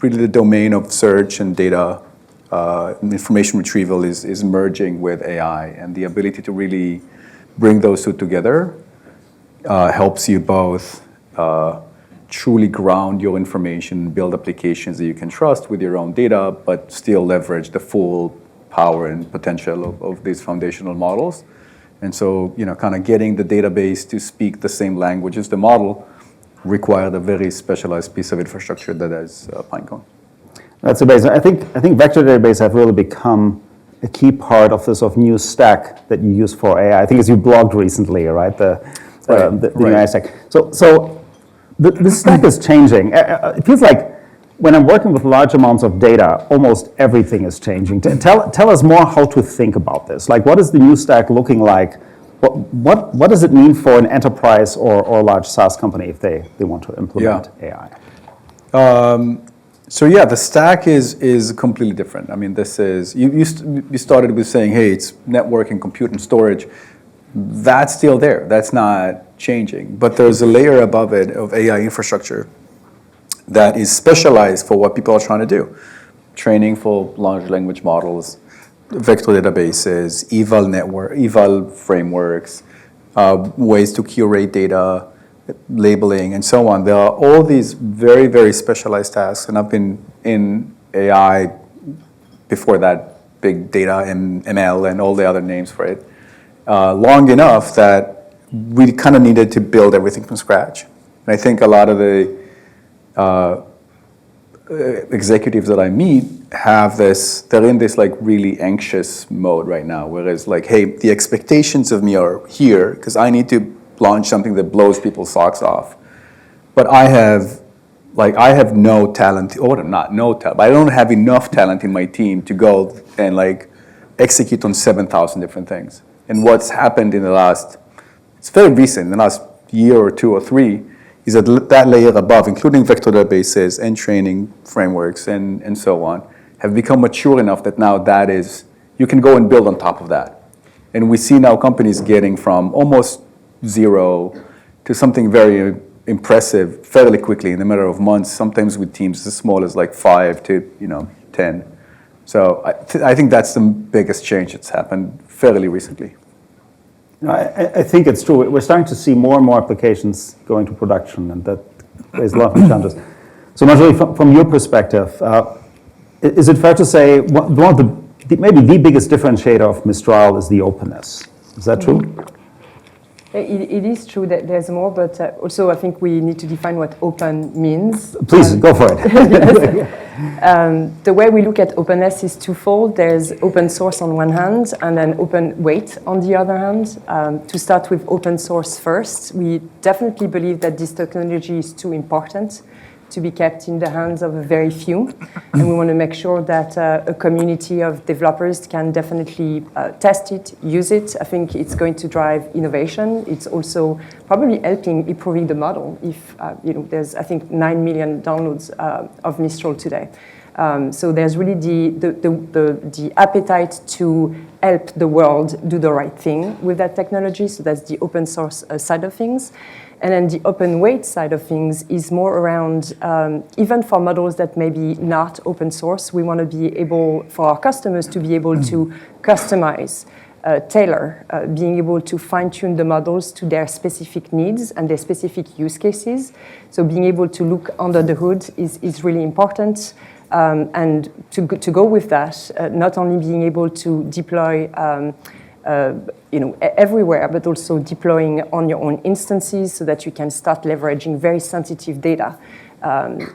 Speaker 9: really the domain of search and data information retrieval is merging with AI, and the ability to really bring those two together helps you both truly ground your information, build applications that you can trust with your own data, but still leverage the full power and potential of these foundational models. And so, kind of getting the database to speak the same language as the model required a very specialized piece of infrastructure that is Pinecone.
Speaker 7: That's amazing. I think vector databases have really become a key part of this new stack that you use for AI. I think as you blogged recently, right? The new AI stack. So this stack is changing. It feels like when I'm working with large amounts of data, almost everything is changing. Tell us more how to think about this. Like, what is the new stack looking like? What does it mean for an enterprise or a large SaaS company if they want to implement AI?
Speaker 9: So the stack is completely different. I mean, this is, you started with saying, hey, it's networking, compute, and storage. That's still there. That's not changing. But there's a layer above it of AI infrastructure that is specialized for what people are trying to do. Training for large language models, vector databases, eval frameworks, ways to curate data, labeling, and so on. There are all these very, very specialized tasks, and I've been in AI before that, big data and ML and all the other names for it, long enough that we kind of needed to build everything from scratch. And I think a lot of the executives that I meet they're in this like really anxious mode right now, whereas like, hey, the expectations of me are here because I need to launch something that blows people's socks off. But I have no talent, or not no talent, but I don't have enough talent in my team to go and like execute on 7,000 different things. And what's happened it's very recent, in the last year or two or three, is that layer above, including vector databases and training frameworks and so on, have become mature enough that now you can go and build on top of that. And we see now companies getting from almost zero to something very impressive fairly quickly in a matter of months, sometimes with teams as small as like 5 to 10. So I think that's the biggest change that's happened fairly recently.
Speaker 7: I think it's true. We're starting to see more and more applications going to production, and that raises a lot of challenges. So Marjorie, from your perspective, is it fair to say one of maybe the biggest differentiator of Mistral is the openness? Is that true?
Speaker 8: It is true that there's more, but also I think we need to define what open means.
Speaker 7: Please, go for it.
Speaker 8: The way we look at openness is twofold. There's open source on one hand and then open weight on the other hand. To start with open source first, we definitely believe that this technology is too important to be kept in the hands of a very few. And we want to make sure that a community of developers can definitely test it, use it. I think it's going to drive innovation. It's also probably helping improving the model. If there's, I think, 9 million downloads of Mistral today. So there's really the appetite to help the world do the right thing with that technology. So that's the open source side of things. And then the open weight side of things is more around, even for models that may be not open source, we want to be able, for our customers, to be able to customize, tailor, being able to fine-tune the models to their specific needs and their specific use cases. So being able to look under the hood is really important. And to go with that, not only being able to deploy everywhere, but also deploying on your own instances so that you can start leveraging very sensitive data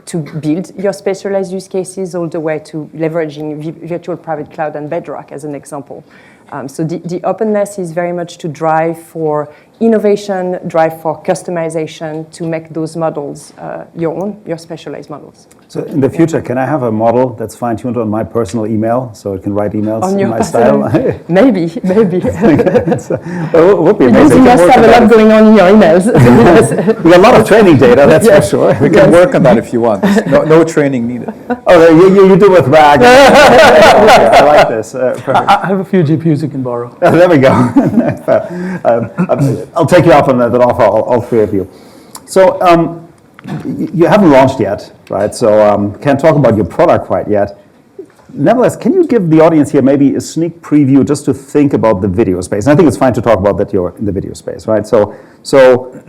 Speaker 8: to build your specialized use cases, all the way to leveraging virtual private cloud and Bedrock as an example. So the openness is very much to drive for innovation, drive for customization to make those models your own, your specialized models.
Speaker 7: So in the future, can I have a model that's fine-tuned on my personal email so it can write emails
Speaker 8: On
Speaker 7: in
Speaker 8: your
Speaker 7: my style?
Speaker 8: Maybe.
Speaker 7: It would be amazing.
Speaker 8: You must have a lot going on in your emails.
Speaker 7: We got a lot of training data, that's for sure.
Speaker 9: We can work on that if you want. No training needed.
Speaker 7: Oh, you do with RAG. I like this. Perfect.
Speaker 6: I have a few GPUs you can borrow.
Speaker 7: There we go. I'll take you up on that offer, all three of you. So you haven't launched yet, right? So can't talk about your product quite yet. Nevertheless, can you give the audience here maybe a sneak preview just to think about the video space? And I think it's fine to talk about that you're in the video space, right? So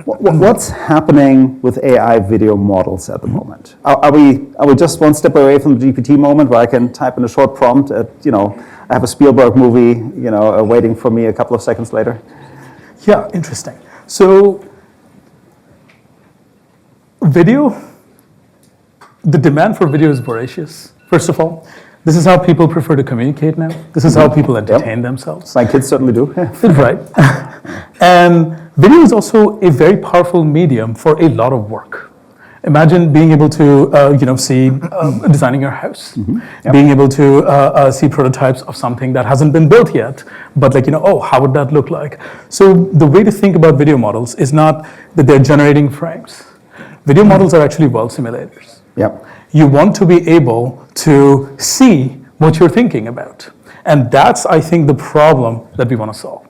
Speaker 7: what's happening with AI video models at the moment? Are we just one step away from the GPT moment where I can type in a short prompt at, I have a Spielberg movie, waiting for me a couple of seconds later?
Speaker 6: Yeah, interesting. So video, the demand for video is voracious, first of all. This is how people prefer to communicate now. This is how people entertain themselves.
Speaker 7: My kids certainly do.
Speaker 6: Right. And video is also a very powerful medium for a lot of work. Imagine being able to, see designing your house, being able to see prototypes of something that hasn't been built yet, but how would that look like? So the way to think about video models is not that they're generating frames. Video models are actually world simulators.
Speaker 7: Yep.
Speaker 6: You want to be able to see what you're thinking about. And that's, I think, the problem that we want to solve.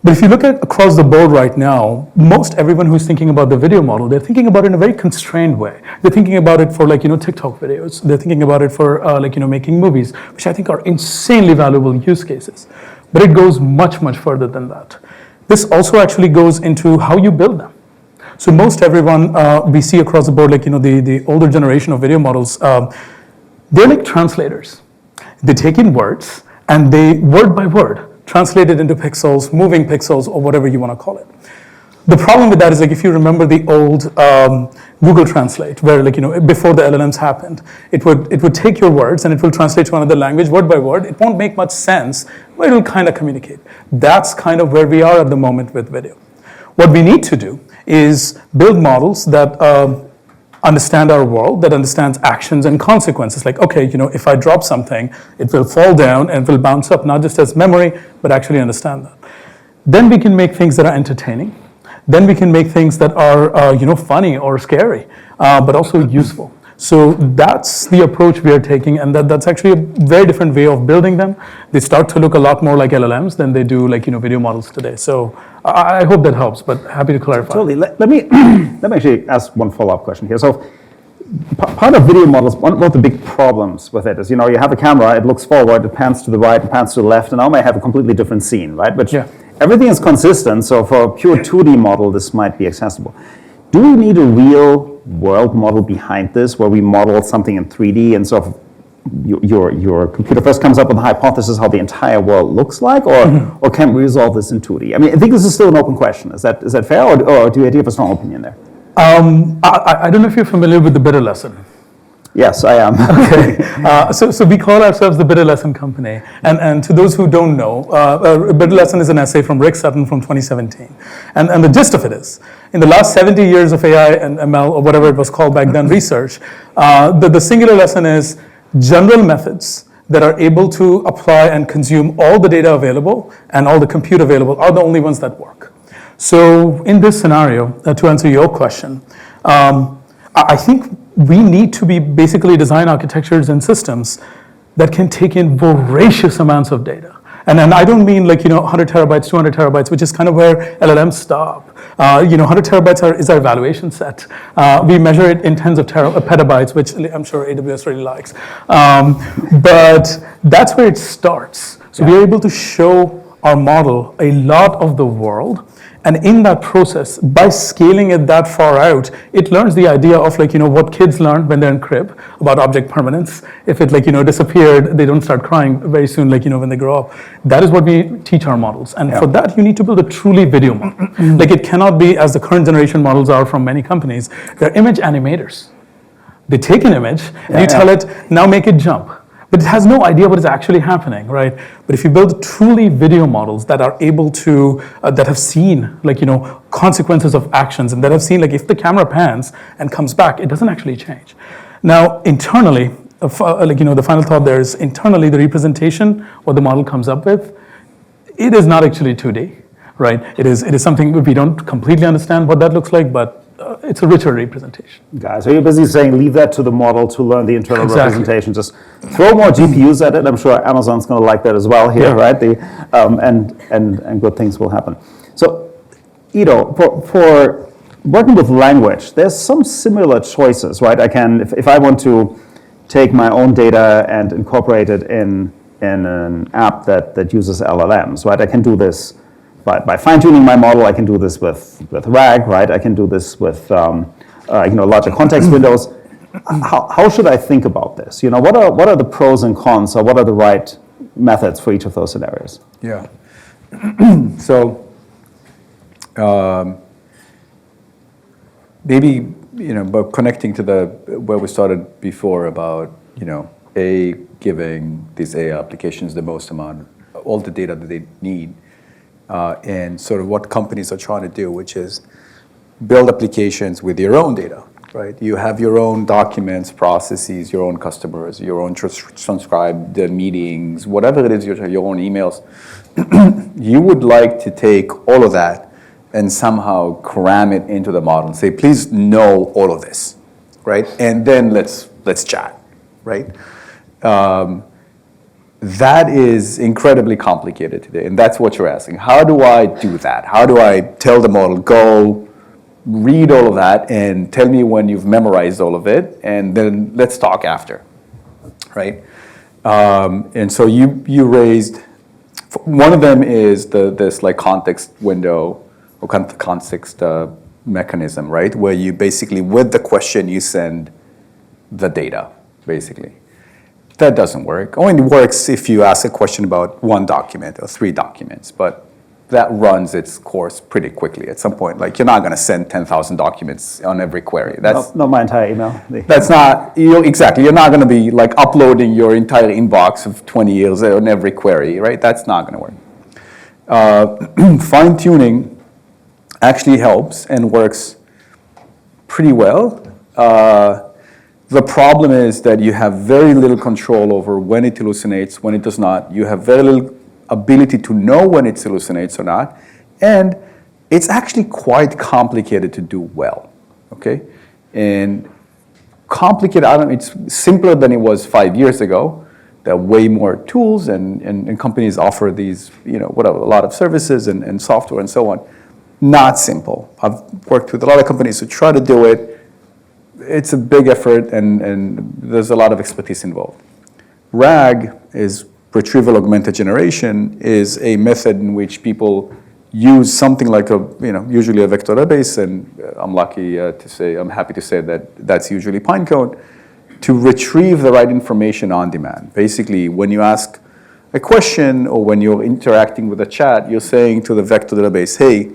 Speaker 6: But if you look at across the board right now, most everyone who's thinking about the video model, they're thinking about it in a very constrained way. They're thinking about it for TikTok videos. They're thinking about it for making movies, which I think are insanely valuable use cases. But it goes much, much further than that. This also actually goes into how you build them. So most everyone we see across the board, the older generation of video models, they're like translators. They take in words and they, word by word, translate it into pixels, moving pixels, or whatever you want to call it. The problem with that is if you remember the old Google Translate, where before the LLMs happened, it would take your words and it will translate to another language word by word. It won't make much sense, but it will kind of communicate. That's kind of where we are at the moment with video. What we need to do is build models that understand our world, that understands actions and consequences. Like, okay, if I drop something, it will fall down and will bounce up, not just as memory, but actually understand that. Then we can make things that are entertaining. Then we can make things that are, funny or scary, but also useful. So that's the approach we are taking, and that's actually a very different way of building them. They start to look a lot more like LLMs than they do video models today. So I hope that helps, but happy to clarify.
Speaker 7: Totally. Let me actually ask one follow-up question here. So part of video models, one of the big problems with it is, you have a camera, it looks forward, it pans to the right, it pans to the left, and now may have a completely different scene, right? But everything is consistent, so for a pure 2D model, this might be accessible. Do we need a real world model behind this, where we model something in 3D and sort of your computer first comes up with a hypothesis how the entire world looks like, or can we resolve this in 2D? I mean, I think this is still an open question. Is that fair, or do you have a strong opinion there?
Speaker 6: I don't know if you're familiar with the bidder lesson.
Speaker 7: Yes, I am.
Speaker 6: Okay. So we call ourselves the Bidder Lesson Company. And to those who don't know, Bidder Lesson is an essay from Rick Sutton from 2017. And the gist of it is, in the last 70 years of AI and ML, or whatever it was called back then, research, the singular lesson is general methods that are able to apply and consume all the data available and all the compute available are the only ones that work. So in this scenario, to answer your question, I think we need to be basically design architectures and systems that can take in voracious amounts of data. And I don't mean 100 terabytes, 200 terabytes, which is kind of where LLMs stop. 100 terabytes is our evaluation set. We measure it in tens of petabytes, which I'm sure AWS really likes. But that's where it starts. So we're able to show our model a lot of the world. And in that process, by scaling it that far out, it learns the idea of what kids learn when they're in crib about object permanence. If it disappeared, they don't start crying very soon when they grow up. That is what we teach our models. And for that, you need to build a truly video model. It cannot be, as the current generation models are from many companies, they're image animators. They take an image and you tell it, now make it jump. but it has no idea what is actually happening, right? But if you build truly video models that are able to, that have seen, consequences of actions, and that have seen, if the camera pans and comes back, it doesn't actually change. Now, internally, the final thought there is internally the representation, what the model comes up with, it is not actually 2D, right? It is something we don't completely understand what that looks like, but it's a richer representation.
Speaker 7: Guys, so you're busy saying leave that to the model to learn the internal representation. Just throw more GPUs at it. I'm sure Amazon's going to like that as well here, right? And good things will happen. So, for working with language, there's some similar choices, right? I can, if I want to take my own data and incorporate it in an app that uses LLMs, right? I can do this by fine-tuning my model. I can do this with RAG, right? I can do this with larger context windows. How should I think about this? What are the pros and cons, or what are the right methods for each of those scenarios?
Speaker 9: Yeah. So maybe but connecting to where we started before about giving these AI applications the most amount, all the data that they need. And sort of what companies are trying to do, which is build applications with your own data, right? You have your own documents, processes, your own customers, your own transcribed meetings, whatever it is, your own emails. You would like to take all of that and somehow cram it into the model and say, please know all of this, right? And then let's chat, right? That is incredibly complicated today, and that's what you're asking. How do I do that? How do I tell the model, go read all of that and tell me when you've memorized all of it, and then let's talk after, right? And so you raised, one of them is this context window or context mechanism, right? Where you basically, with the question, you send the data, basically. That doesn't work. Only works if you ask a question about one document or 3 documents, but that runs its course pretty quickly. At some point, you're not going to send 10,000 documents on every query. That's
Speaker 7: not my entire email.
Speaker 9: That's not, exactly. You're not going to be uploading your entire inbox of 20 years on every query, right? That's not going to work. Fine-tuning actually helps and works pretty well. The problem is that you have very little control over when it hallucinates, when it does not. You have very little ability to know when it hallucinates or not. And it's actually quite complicated to do well, okay? And complicated, it's simpler than it was 5 years ago. There are way more tools, and companies offer these, a lot of services and software and so on. Not simple. I've worked with a lot of companies who try to do it. It's a big effort, and there's a lot of expertise involved. RAG is retrieval augmented generation, is a method in which people use something like usually a vector database, and I'm happy to say that that's usually Pinecone, to retrieve the right information on demand. Basically, when you ask a question or when you're interacting with a chat, you're saying to the vector database, hey,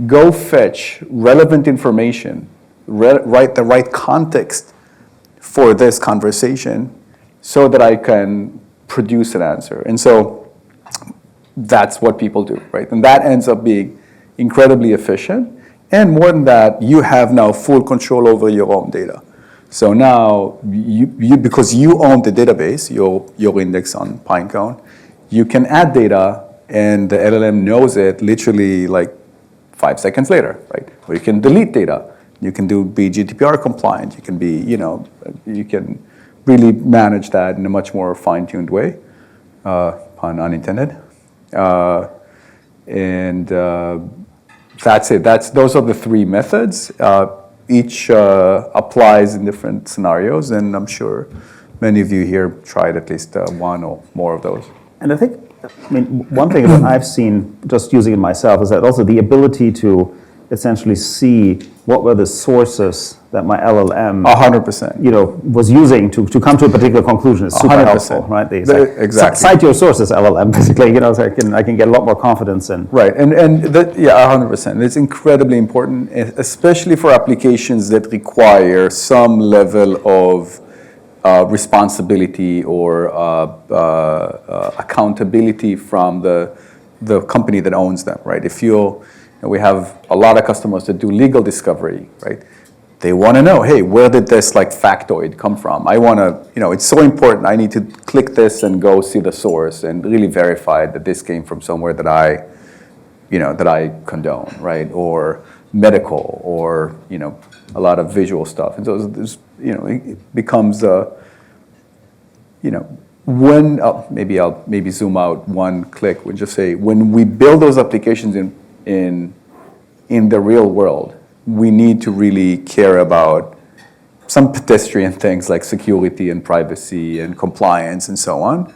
Speaker 9: go fetch relevant information, write the right context for this conversation so that I can produce an answer. And so that's what people do, right? And that ends up being incredibly efficient. And more than that, you have now full control over your own data. So now, because you own the database, your index on Pinecone, you can add data and the LLM knows it literally 5 seconds later, right? Or you can delete data. You can be GDPR compliant. You can you can really manage that in a much more fine-tuned way, pun unintended. And that's it. Those are the 3 methods. Each applies in different scenarios, and I'm sure many of you here tried at least one or more of those.
Speaker 7: And I think, one thing that I've seen just using it myself is that also the ability to essentially see what were the sources that my LLM
Speaker 9: 100%.
Speaker 7: Was using to come to a particular conclusion is super
Speaker 9: 100%.
Speaker 7: helpful, right?
Speaker 9: Exactly.
Speaker 7: Cite your sources, LLM, basically, so I can get a lot more confidence in.
Speaker 9: Right, and 100%. It's incredibly important, especially for applications that require some level of responsibility or accountability from the company that owns them, right? We have a lot of customers that do legal discovery, right? They want to know, hey, where did this like factoid come from? I want to, it's so important. I need to click this and go see the source and really verify that this came from somewhere that I condone, right? Or medical, or a lot of visual stuff. And so there's, it becomes when maybe zoom out one click. We just say when we build those applications in the real world, we need to really care about some pedestrian things like security and privacy and compliance and so on.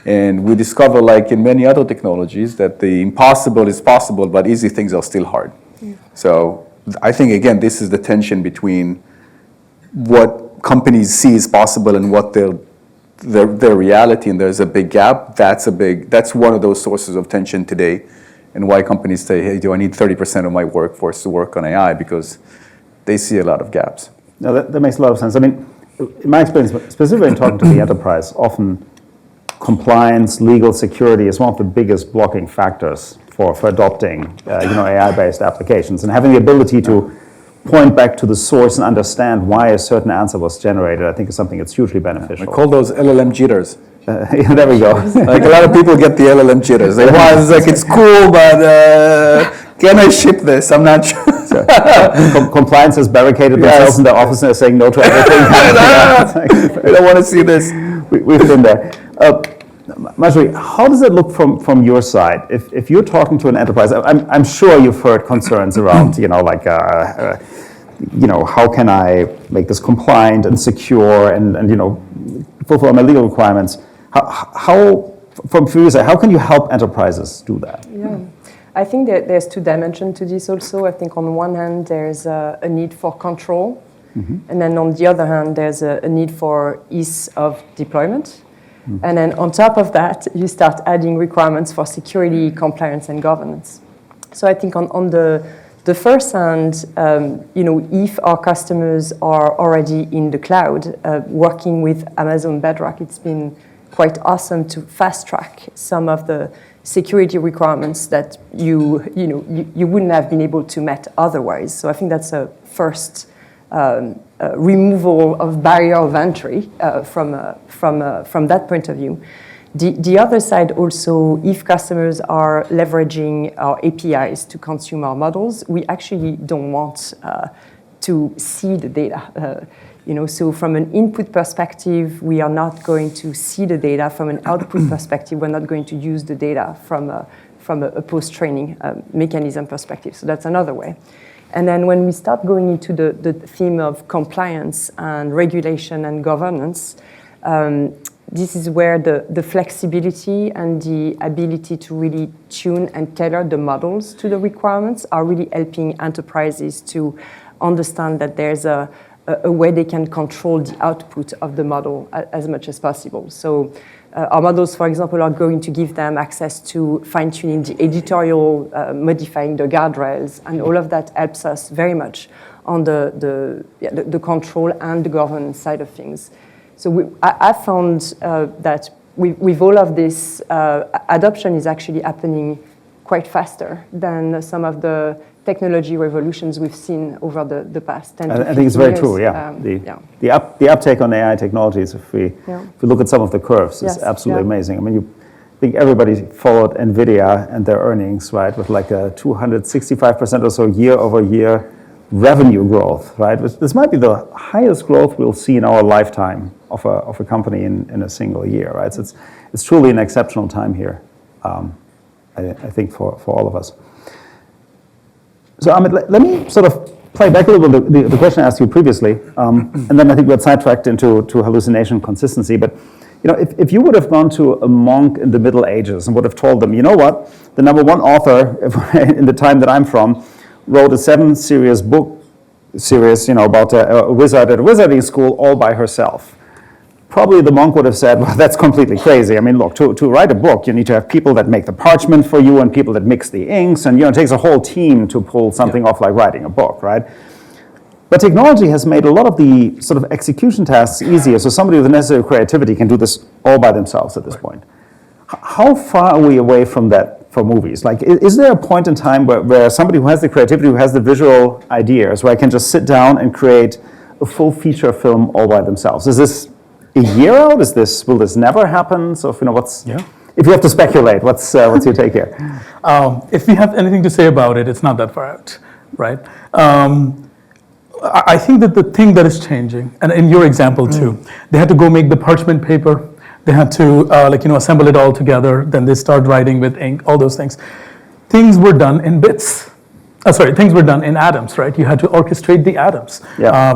Speaker 9: And we discover, like in many other technologies, that the impossible is possible, but easy things are still hard. Yeah. So I think, again, this is the tension between what companies see as possible and what their reality, and there's a big gap. That's one of those sources of tension today, and why companies say, hey, do I need 30% of my workforce to work on AI? Because they see a lot of gaps.
Speaker 7: No, that makes a lot of sense. I mean, in my experience, specifically in talking to the enterprise, often compliance, legal security is one of the biggest blocking factors for adopting AI-based applications, and having the ability to point back to the source and understand why a certain answer was generated, I think is something that's hugely beneficial.
Speaker 9: We call those LLM jitters.
Speaker 7: Yeah, there we go.
Speaker 9: Like a lot of people get the LLM jitters. They want, it's like, it's cool, but can I ship this? I'm not sure.
Speaker 7: Compliance has barricaded themselves in their office and are saying no to everything.
Speaker 9: I don't want to see this.
Speaker 7: We've been there. Marjorie, how does it look from your side? If you're talking to an enterprise, I'm sure you've heard concerns around, how can I make this compliant and secure and fulfill my legal requirements? From your side, how can you help enterprises do that?
Speaker 8: Yeah. I think that there's two dimensions to this also. I think on one hand, there's a need for control. Mm-hmm. And then on the other hand, there's a need for ease of deployment. Mm-hmm. And then on top of that, you start adding requirements for security, compliance, and governance. So I think on the first hand, if our customers are already in the cloud, working with Amazon Bedrock, it's been quite awesome to fast track some of the security requirements that you wouldn't have been able to meet otherwise. So I think that's a first removal of barrier of entry from that point of view. The other side also, if customers are leveraging our APIs to consume our models, we actually don't want to see the data. So from an input perspective, we are not going to see the data. From an output perspective, we're not going to use the data from a post-training mechanism perspective. So that's another way. And then when we start going into the theme of compliance and regulation and governance, this is where the flexibility and the ability to really tune and tailor the models to the requirements are really helping enterprises to understand that there's a way they can control the output of the model as much as possible. So our models, for example, are going to give them access to fine-tuning the editorial, modifying the guardrails, and all of that helps us very much on the control and the governance side of things. So I found that with all of this, adoption is actually happening quite faster than some of the technology revolutions we've seen over the past 10 to 15 years.
Speaker 7: I think it's very true, yeah. The uptake on AI technologies, if we look at some of the curves, is absolutely amazing. I mean, I think everybody followed NVIDIA and their earnings, right, with like a 265% or so year-over-year revenue growth, right? This might be the highest growth we'll see in our lifetime of a company in a single year, right? So it's truly an exceptional time here, I think, for all of us. So Amit, let me sort of play back a little bit the question I asked you previously, and then I think we got sidetracked into hallucination consistency. But if you would have gone to a monk in the Middle Ages and would have told them, you know what, the number one author in the time that I'm from wrote a 7-series book series, about a wizard at a wizarding school all by herself. Probably the monk would have said, well, that's completely crazy. I mean, look, to write a book, you need to have people that make the parchment for you and people that mix the inks, and it takes a whole team to pull something off like writing a book, right? But technology has made a lot of the sort of execution tasks easier. So somebody with the necessary creativity can do this all by themselves at this point. How far are we away from that for movies? Like, is there a point in time where somebody who has the creativity, who has the visual ideas, where I can just sit down and create a full feature film all by themselves? Is this a year out? Will this never happen? So, if you have to speculate, what's your take here?
Speaker 6: If we have anything to say about it, it's not that far out, right? I think that the thing that is changing, and in your example too, they had to go make the parchment paper. They had to assemble it all together. Then they start writing with ink, all those things. Things were done in bits. Things were done in atoms, right? You had to orchestrate the atoms,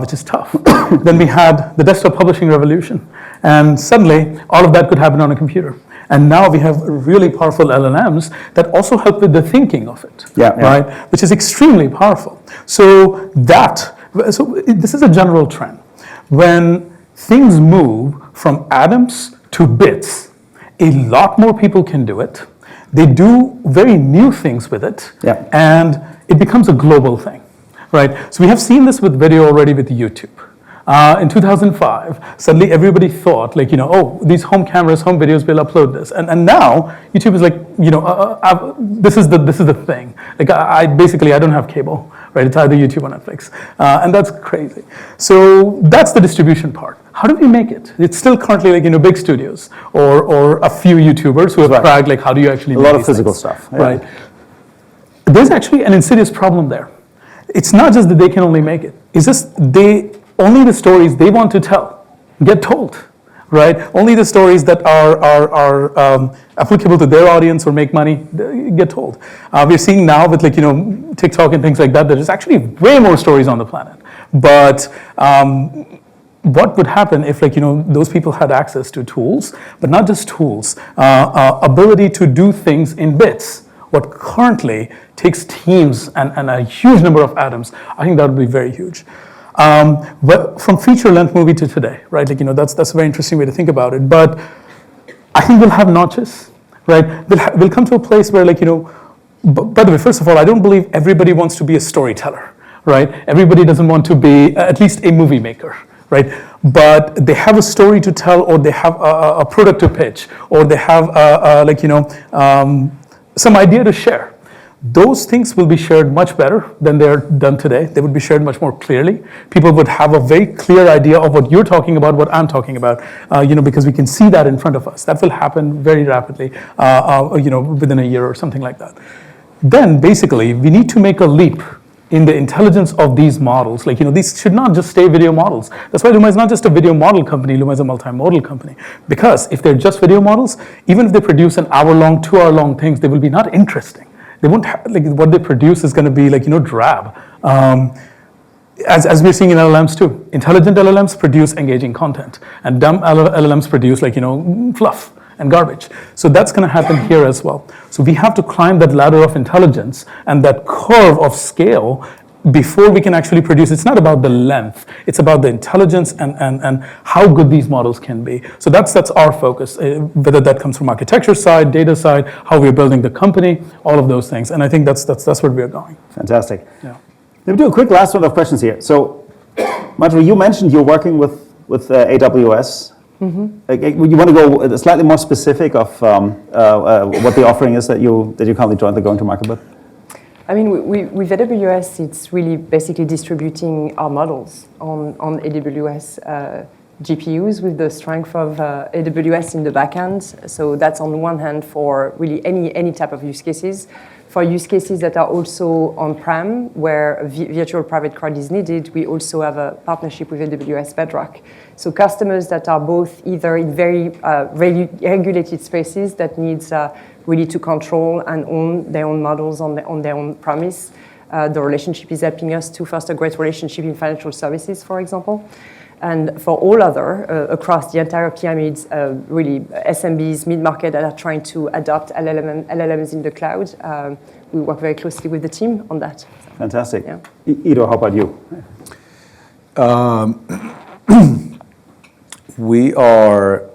Speaker 6: which is tough. Then we had the desktop publishing revolution. And suddenly, all of that could happen on a computer. And now we have really powerful LLMs that also help with the thinking of it, right? Which is extremely powerful. So this is a general trend. When things move from atoms to bits, a lot more people can do it. They do very new things with it, and it becomes a global thing, right? So we have seen this with video already with YouTube. In 2005, suddenly everybody thought, these home cameras, home videos will upload this, and now YouTube is like, this is the thing. Like I don't have cable, right? It's either YouTube or Netflix, and that's crazy. So that's the distribution part. How do we make it? It's still currently big studios or a few YouTubers who have bragged how do you actually make
Speaker 7: a lot
Speaker 6: these
Speaker 7: of physical
Speaker 6: things?
Speaker 7: stuff,
Speaker 6: right? There's actually an insidious problem there. It's not just that they can only make it. It's just only the stories they want to tell get told, right? Only the stories that are applicable to their audience or make money get told. We're seeing now with TikTok and things like that, there's actually way more stories on the planet. But what would happen if those people had access to tools, but not just tools, ability to do things in bits? What currently takes teams and a huge number of atoms, I think that would be very huge. From feature-length movie to today, right? That's a very interesting way to think about it. But I think we'll have notches, right? We'll come to a place where, by the way, first of all, I don't believe everybody wants to be a storyteller, right? Everybody doesn't want to be at least a movie maker, right? But they have a story to tell, or they have a product to pitch, or they have some idea to share. Those things will be shared much better than they're done today. They would be shared much more clearly. People would have a very clear idea of what you're talking about, what I'm talking about, because we can see that in front of us. That will happen very rapidly, within a year or something like that. Then, basically, we need to make a leap in the intelligence of these models. These should not just stay video models. That's why Luma is not just a video model company, Luma is a multimodal company. Because if they're just video models, even if they produce an hour-long, 2-hour-long things, they will be not interesting. They won't have, what they produce is going to be drab. As we're seeing in LLMs too. Intelligent LLMs produce engaging content, and dumb LLMs produce fluff and garbage. So that's going to happen here as well. So we have to climb that ladder of intelligence and that curve of scale before we can actually produce. It's not about the length, it's about the intelligence and how good these models can be. So that's our focus, whether that comes from architecture side, data side, how we're building the company, all of those things. And I think that's where we're going.
Speaker 7: Fantastic.
Speaker 6: Yeah.
Speaker 7: Let me do a quick last round of questions here. So, Marjorie, you mentioned you're working with AWS. Mm-hmm. You want to go slightly more specific of what the offering is that you currently joined the going-to-market with?
Speaker 8: I mean, with AWS, it's really basically distributing our models on AWS GPUs with the strength of AWS in the backend. So that's on one hand for really any type of use cases. For use cases that are also on-prem, where virtual private cloud is needed, we also have a partnership with AWS Bedrock. So customers that are both either in very regulated spaces that needs really to control and own their own models on their own premise. The relationship is helping us to foster a great relationship in financial services, for example. And for all other, across the entire pyramid, really SMBs, mid-market that are trying to adopt LLMs in the cloud, we work very closely with the team on that.
Speaker 7: Fantastic.
Speaker 8: Yeah.
Speaker 7: Ido, how about you?
Speaker 9: We are,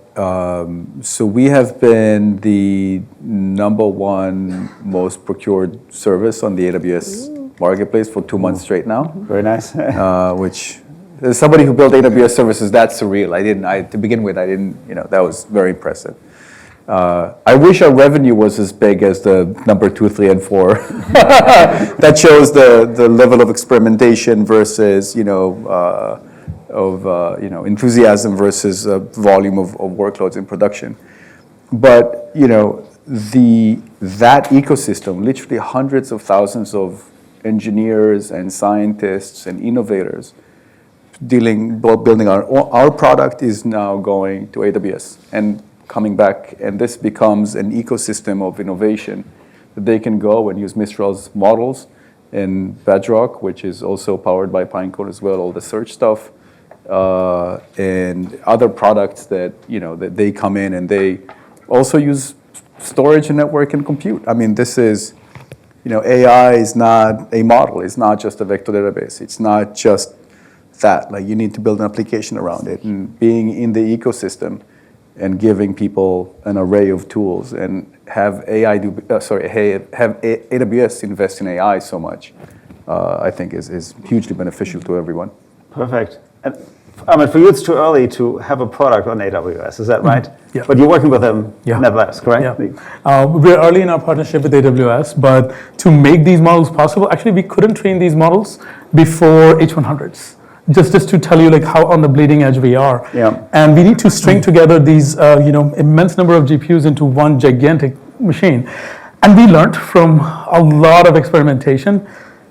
Speaker 9: so we have been the #1 most procured service on the AWS marketplace for 2 months straight now.
Speaker 7: Very nice.
Speaker 9: Which, as somebody who built AWS services, that's surreal. To begin with, that was very impressive. I wish our revenue was as big as the number 2, 3, and 4. That shows the level of experimentation versus, enthusiasm versus volume of workloads in production. But, that ecosystem, literally hundreds of thousands of engineers and scientists and innovators building our product is now going to AWS and coming back, and this becomes an ecosystem of innovation that they can go and use Mistral's models and Bedrock, which is also powered by Pinecone as well, all the search stuff, and other products that that they come in and they also use storage and network and compute. I mean, this is, AI is not a model. It's not just a vector database. It's not just that. Like, you need to build an application around it, and being in the ecosystem and giving people an array of tools and have AWS invest in AI so much, I think is hugely beneficial to everyone.
Speaker 7: Perfect. And for you, it's too early to have a product on AWS, is that right?
Speaker 6: Yeah.
Speaker 7: But you're working with them
Speaker 6: Yeah.
Speaker 7: nevertheless, correct?
Speaker 6: Yeah. We're early in our partnership with AWS, but to make these models possible, actually we couldn't train these models before H100s. Just to tell you like how on the bleeding edge we are.
Speaker 7: Yeah.
Speaker 6: And we need to string together these immense number of GPUs into one gigantic machine. And we learned from a lot of experimentation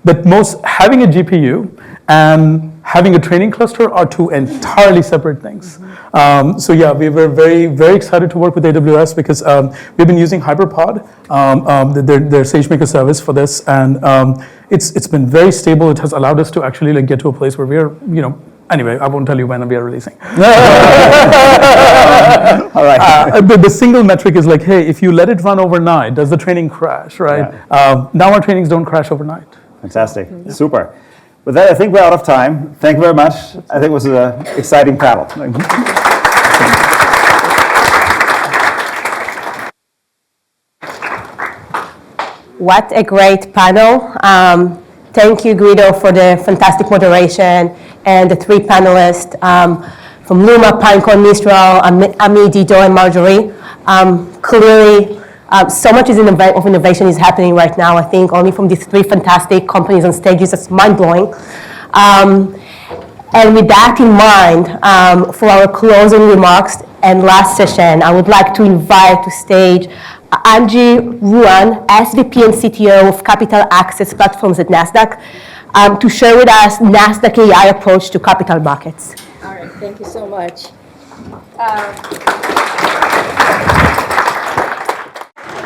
Speaker 6: that having a GPU and having a training cluster are two entirely separate things. We were very, very excited to work with AWS because we've been using HyperPod, their SageMaker service for this, and it's been very stable. It has allowed us to actually get to a place where we're, anyway, I won't tell you when we are releasing.
Speaker 7: All right.
Speaker 6: The single metric is hey, if you let it run overnight, does the training crash, right?
Speaker 7: Yeah.
Speaker 6: Now our trainings don't crash overnight.
Speaker 7: Fantastic. Yeah. Super. With that, I think we're out of time. Thank you very much. I think it was an exciting panel.
Speaker 1: What a great panel. Thank you, Guido, for the fantastic moderation, and the three panelists from Luma, Pinecone, Mistral, Ami, Dido, and Marjorie. Clearly, so much of innovation is happening right now. I think only from these three fantastic companies on stages, it's mind-blowing. And with that in mind, for our closing remarks and last session, I would like to invite to stage Angie Ruan, SVP and CTO of Capital Access Platforms at Nasdaq, to share with us Nasdaq AI approach to capital markets.
Speaker 10: All right, thank you so much.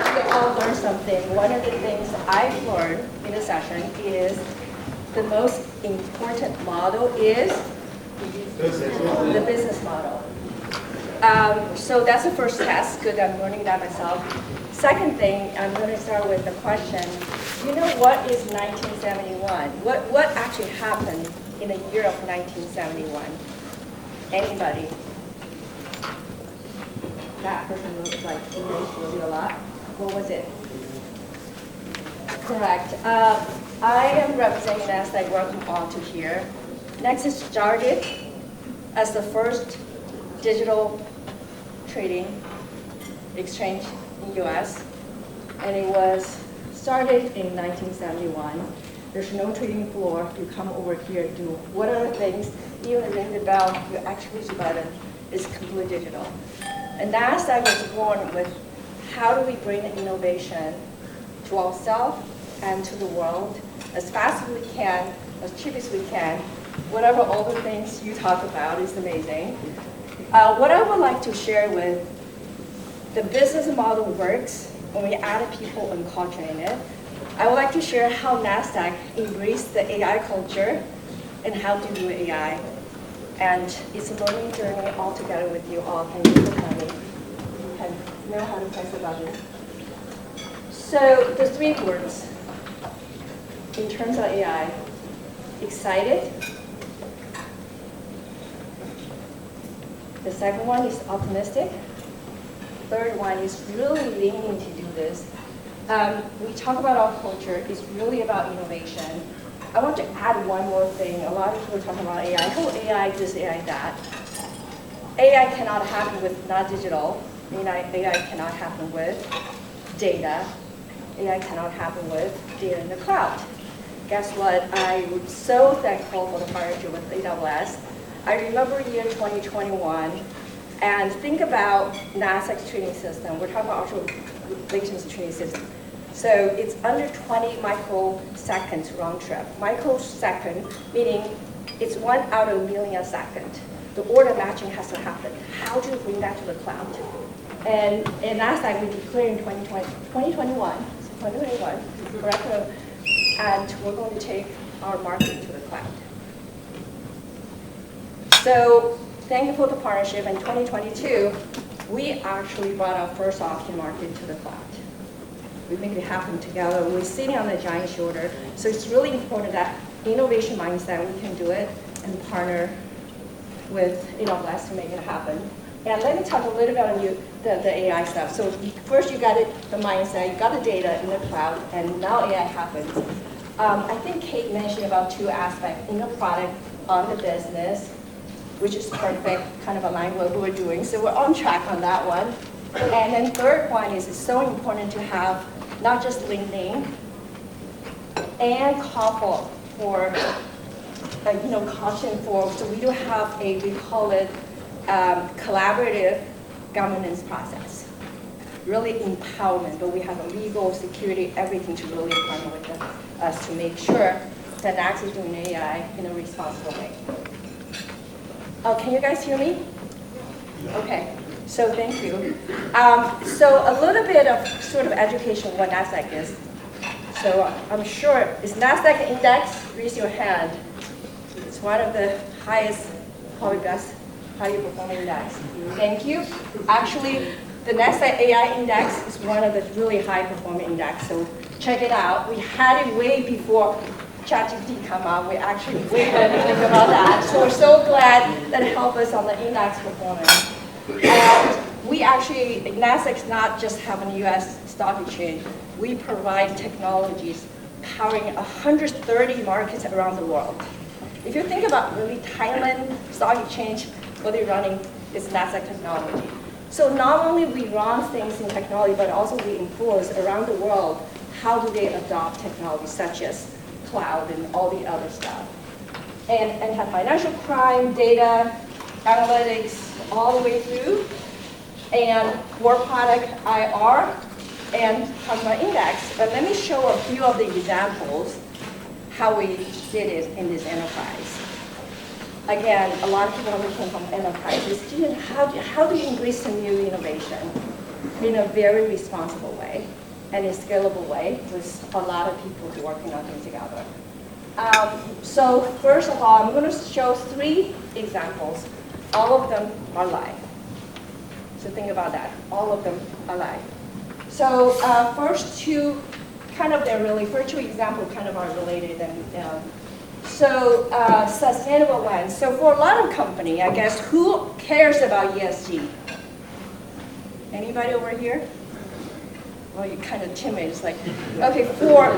Speaker 10: You all learned something. One of the things I've learned in the session is the most important model is the business model. So that's the first test. Good, I'm learning that myself. Second thing, I'm going to start with the question. You know what is 1971? What actually happened in the year of 1971? Anybody? That person looks like English will do a lot. What was it? Correct. I am representing Nasdaq. Welcome all to here. Nexus started as the first digital trading exchange in U.S. and it was started in 1971. There's no trading floor. You come over here, do what are the things, even ring the bell, you actually push the button, it's completely digital. And Nasdaq was born with how do we bring innovation to ourselves and to the world as fast as we can, as cheap as we can, whatever all the things you talk about is amazing. What I would like to share with the business model works when we add people and culture in it. I would like to share how Nasdaq embraced the AI culture and how to do AI. And it's a learning journey all together with you all. Thank you for coming. You can know how to press the button. So the three words in terms of AI: excited. The second one is optimistic. Third one is really leaning to do this. we talk about our culture. It's really about innovation. I want to add one more thing. A lot of people talk about AI. Oh, AI this, AI that. AI cannot happen with not digital. AI cannot happen with data. AI cannot happen with data in the cloud. Guess what? I'm so thankful for the partnership with AWS. I remember year 2021, and think about Nasdaq's trading system. We're talking about also Layton's trading system. So it's under 20 microseconds round trip. Microsecond, meaning it's 1 out of a million a second. The order matching has to happen. How do you bring that to the cloud? And in Nasdaq, we declared in 2021, correct? And we're going to take our market to the cloud. So thank you for the partnership. In 2022, we actually brought our first option market to the cloud. We make it happen together. We're sitting on the giant shoulder. So it's really important that innovation mindset, we can do it and partner with AWS to make it happen. And let me talk a little bit on the AI stuff. So first you got the mindset, you got the data in the cloud, and now AI happens. I think Kate mentioned about 2 aspects, in the product, on the business, which is perfect, kind of aligned with what we're doing. So we're on track on that one. And then third one is it's so important to have not just LinkedIn and Confluent for, caution for, so we do have we call it collaborative governance process. Really empowerment, but we have a legal, security, everything to really partner with us to make sure that Nasdaq is doing AI in a responsible way. Can you guys hear me? Okay, so thank you. So a little bit of sort of education what Nasdaq is. So I'm sure, is Nasdaq index? Raise your hand. It's one of the highest, probably best, highly performing index. Thank you. Actually, the Nasdaq AI index is one of the really high performing index. So check it out. We had it way before ChatGPT come out. We actually way early think about that. So we're so glad that it helped us on the index performance. And we actually, Nasdaq's not just having a US stock exchange. We provide technologies powering 130 markets around the world. If you think about really Thailand stock exchange, what they're running is Nasdaq technology. So not only we run things in technology, but also we influence around the world how do they adopt technology such as cloud and all the other stuff. And have financial crime, data, analytics, all the way through, and core product IR, and talk about index. But let me show a few of the examples how we did it in this enterprise. Again, a lot of people came from enterprises. How do you embrace the new innovation in a very responsible way and in a scalable way with a lot of people working on things together? So first of all, I'm going to show 3 examples. All of them are live. So think about that. All of them are live. So first 2, kind of they're really, first 2 examples kind of are related. And so sustainable ones. So for a lot of company, I guess, who cares about ESG? Anybody over here? Well, you're kind of timid. It's like, okay, for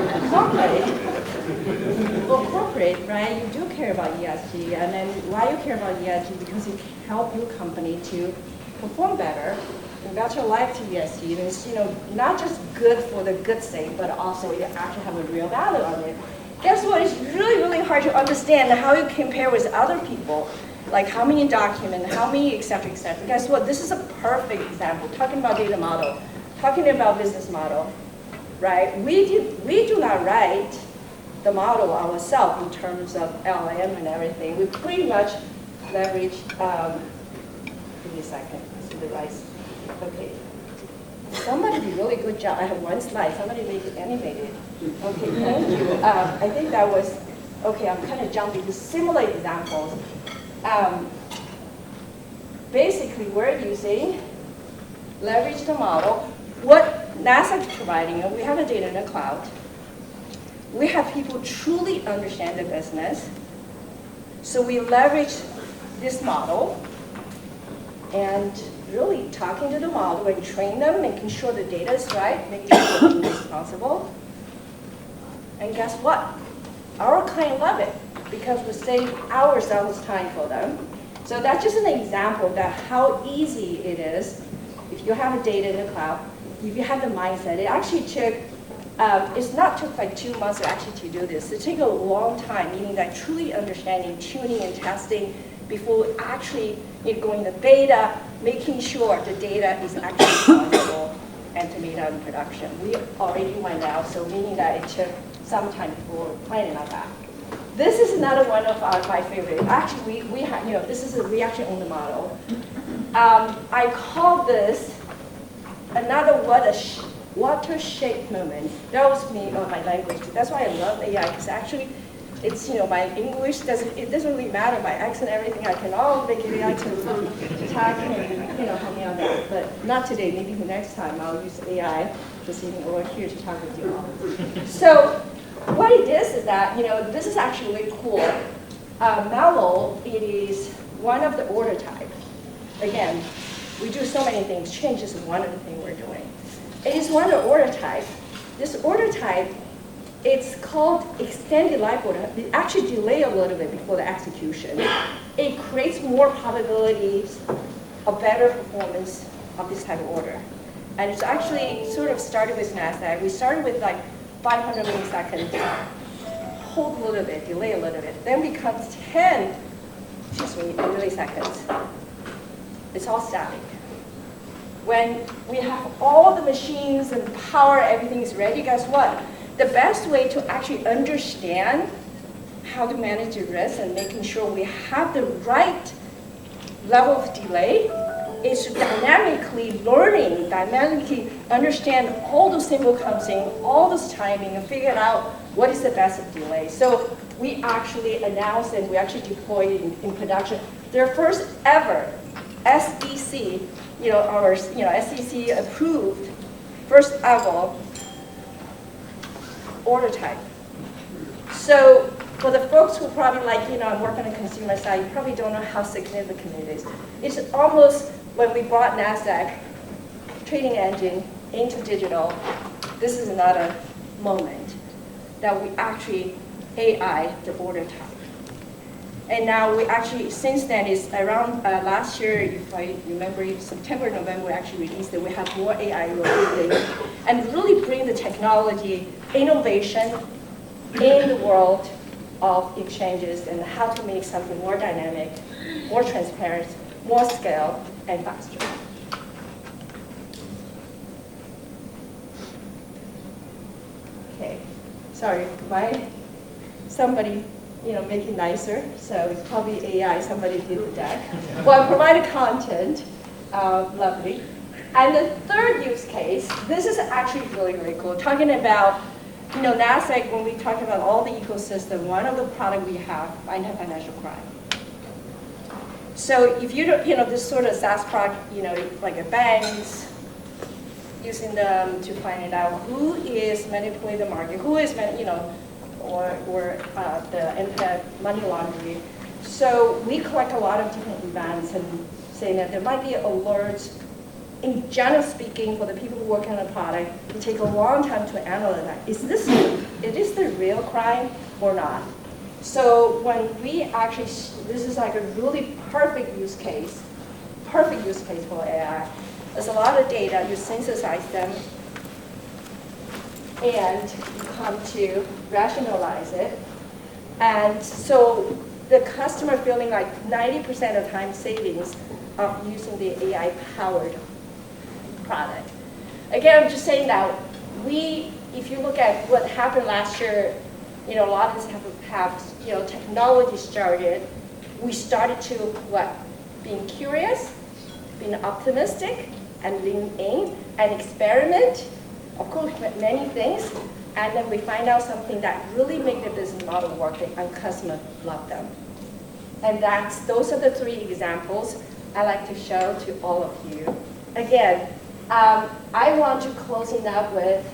Speaker 10: corporate, right, you do care about ESG. And then why you care about ESG? Because it can help your company to perform better, and better life to ESG. And it's, not just good for the good sake, but also you actually have a real value on it. Guess what? It's really, really hard to understand how you compare with other people, like how many documents, how many, et cetera, et cetera. Guess what? This is a perfect example, talking about data model, talking about business model, right? We do not write the model ourselves in terms of LLM and everything. We pretty much leverage, give me a second, let's do the right. Okay. Somebody did a really good job. I have one slide. Somebody made it animated. Okay, thank you. I think that was, okay, I'm kind of jumping to similar examples. Basically, we're using leverage the model. What Nasdaq is providing, we have the data in the cloud. We have people truly understand the business. So we leverage this model, and really talking to the model and train them, making sure the data is right, making sure they're responsible. And guess what? Our client love it because we save hours on this time for them. So that's just an example of that how easy it is if you have the data in the cloud, if you have the mindset. It actually took, it's not took like 2 months actually to do this. It took a long time, meaning that truly understanding, tuning and testing before actually going to beta, making sure the data is actually possible and to meet out in production. We already went out, so meaning that it took some time for planning on that. This is another one of my favorite. Actually, we have, this is we actually own the model. I call this another watershed moment. That was me on my language. That's why I love AI, because actually, it's my English doesn't really matter. My accent, everything, I can all make it AI to talk and help me on that. But not today. Maybe the next time I'll use AI just sitting over here to talk with you all. So. What it is that, this is actually really cool. Mallow, it is one of the order type. Again, we do so many things. Change is one of the things we're doing. It is one of the order type. This order type, it's called extended life order. It actually delay a little bit before the execution. It creates more probabilities of better performance of this type of order. And it's actually sort of started with Nasdaq. We started with like 500 milliseconds, hold a little bit, delay a little bit, then becomes 10 milliseconds. It's all static. When we have all the machines and power, everything is ready, guess what? The best way to actually understand how to manage the risk and making sure we have the right level of delay is to dynamically understand all those symbol comes in, all this timing, and figure out what is the best of delay. So we actually announced and we actually deployed in production their first ever SEC, our SEC approved first ever order type. So for the folks who probably I'm working on the consumer side, you probably don't know how significant it is. It's almost when we brought Nasdaq trading engine into digital, this is another moment that we actually AI the order type. And now we actually, since then, is around last year, if I remember, September, November, we actually released it. We have more AI releasing and really bring the technology, innovation in the world of exchanges and how to make something more dynamic, more transparent, more scale, and faster. Okay, sorry, somebody make it nicer, so it's probably AI, somebody did the deck. Well, I provided content, lovely. And the third use case, this is actually really, really cool, talking about Nasdaq, when we talk about all the ecosystem, one of the products we have, anti-financial crime. So if you don't, this sort of SaaS product, like a banks, using them to find out who is manipulating the market, who is, or the money laundering. So we collect a lot of different events and saying that there might be alerts. In general speaking, for the people who work on the product, it takes a long time to analyze that. Is this the real crime or not? So when we actually, this is like a really perfect use case for AI. There's a lot of data, you synthesize them, and you come to rationalize it. And so the customer feeling like 90% of time savings of using the AI-powered product. Again, I'm just saying that if you look at what happened last year, a lot of this have technology started. We started to being curious, being optimistic, and lean in and experiment. Of course, many things, and then we find out something that really make the business model working, and customers love them. And those are the three examples I like to show to all of you. Again, I want to closing up with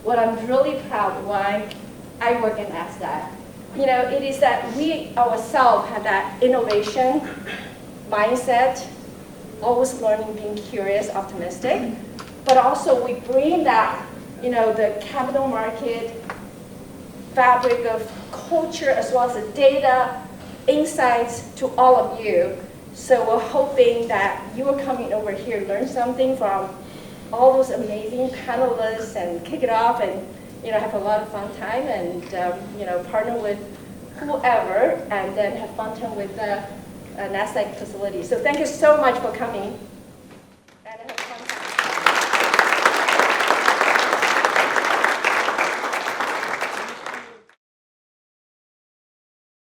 Speaker 10: what I'm really proud of why I work in Nasdaq. It is that we ourselves have that innovation mindset always learning, being curious, optimistic. But also we bring that, the capital market fabric of culture as well as the data, insights to all of you. So we're hoping that you are coming over here, learn something from all those amazing panelists and kick it off and have a lot of fun time and partner with whoever and then have fun time with the Nasdaq facility. So thank you so much for coming.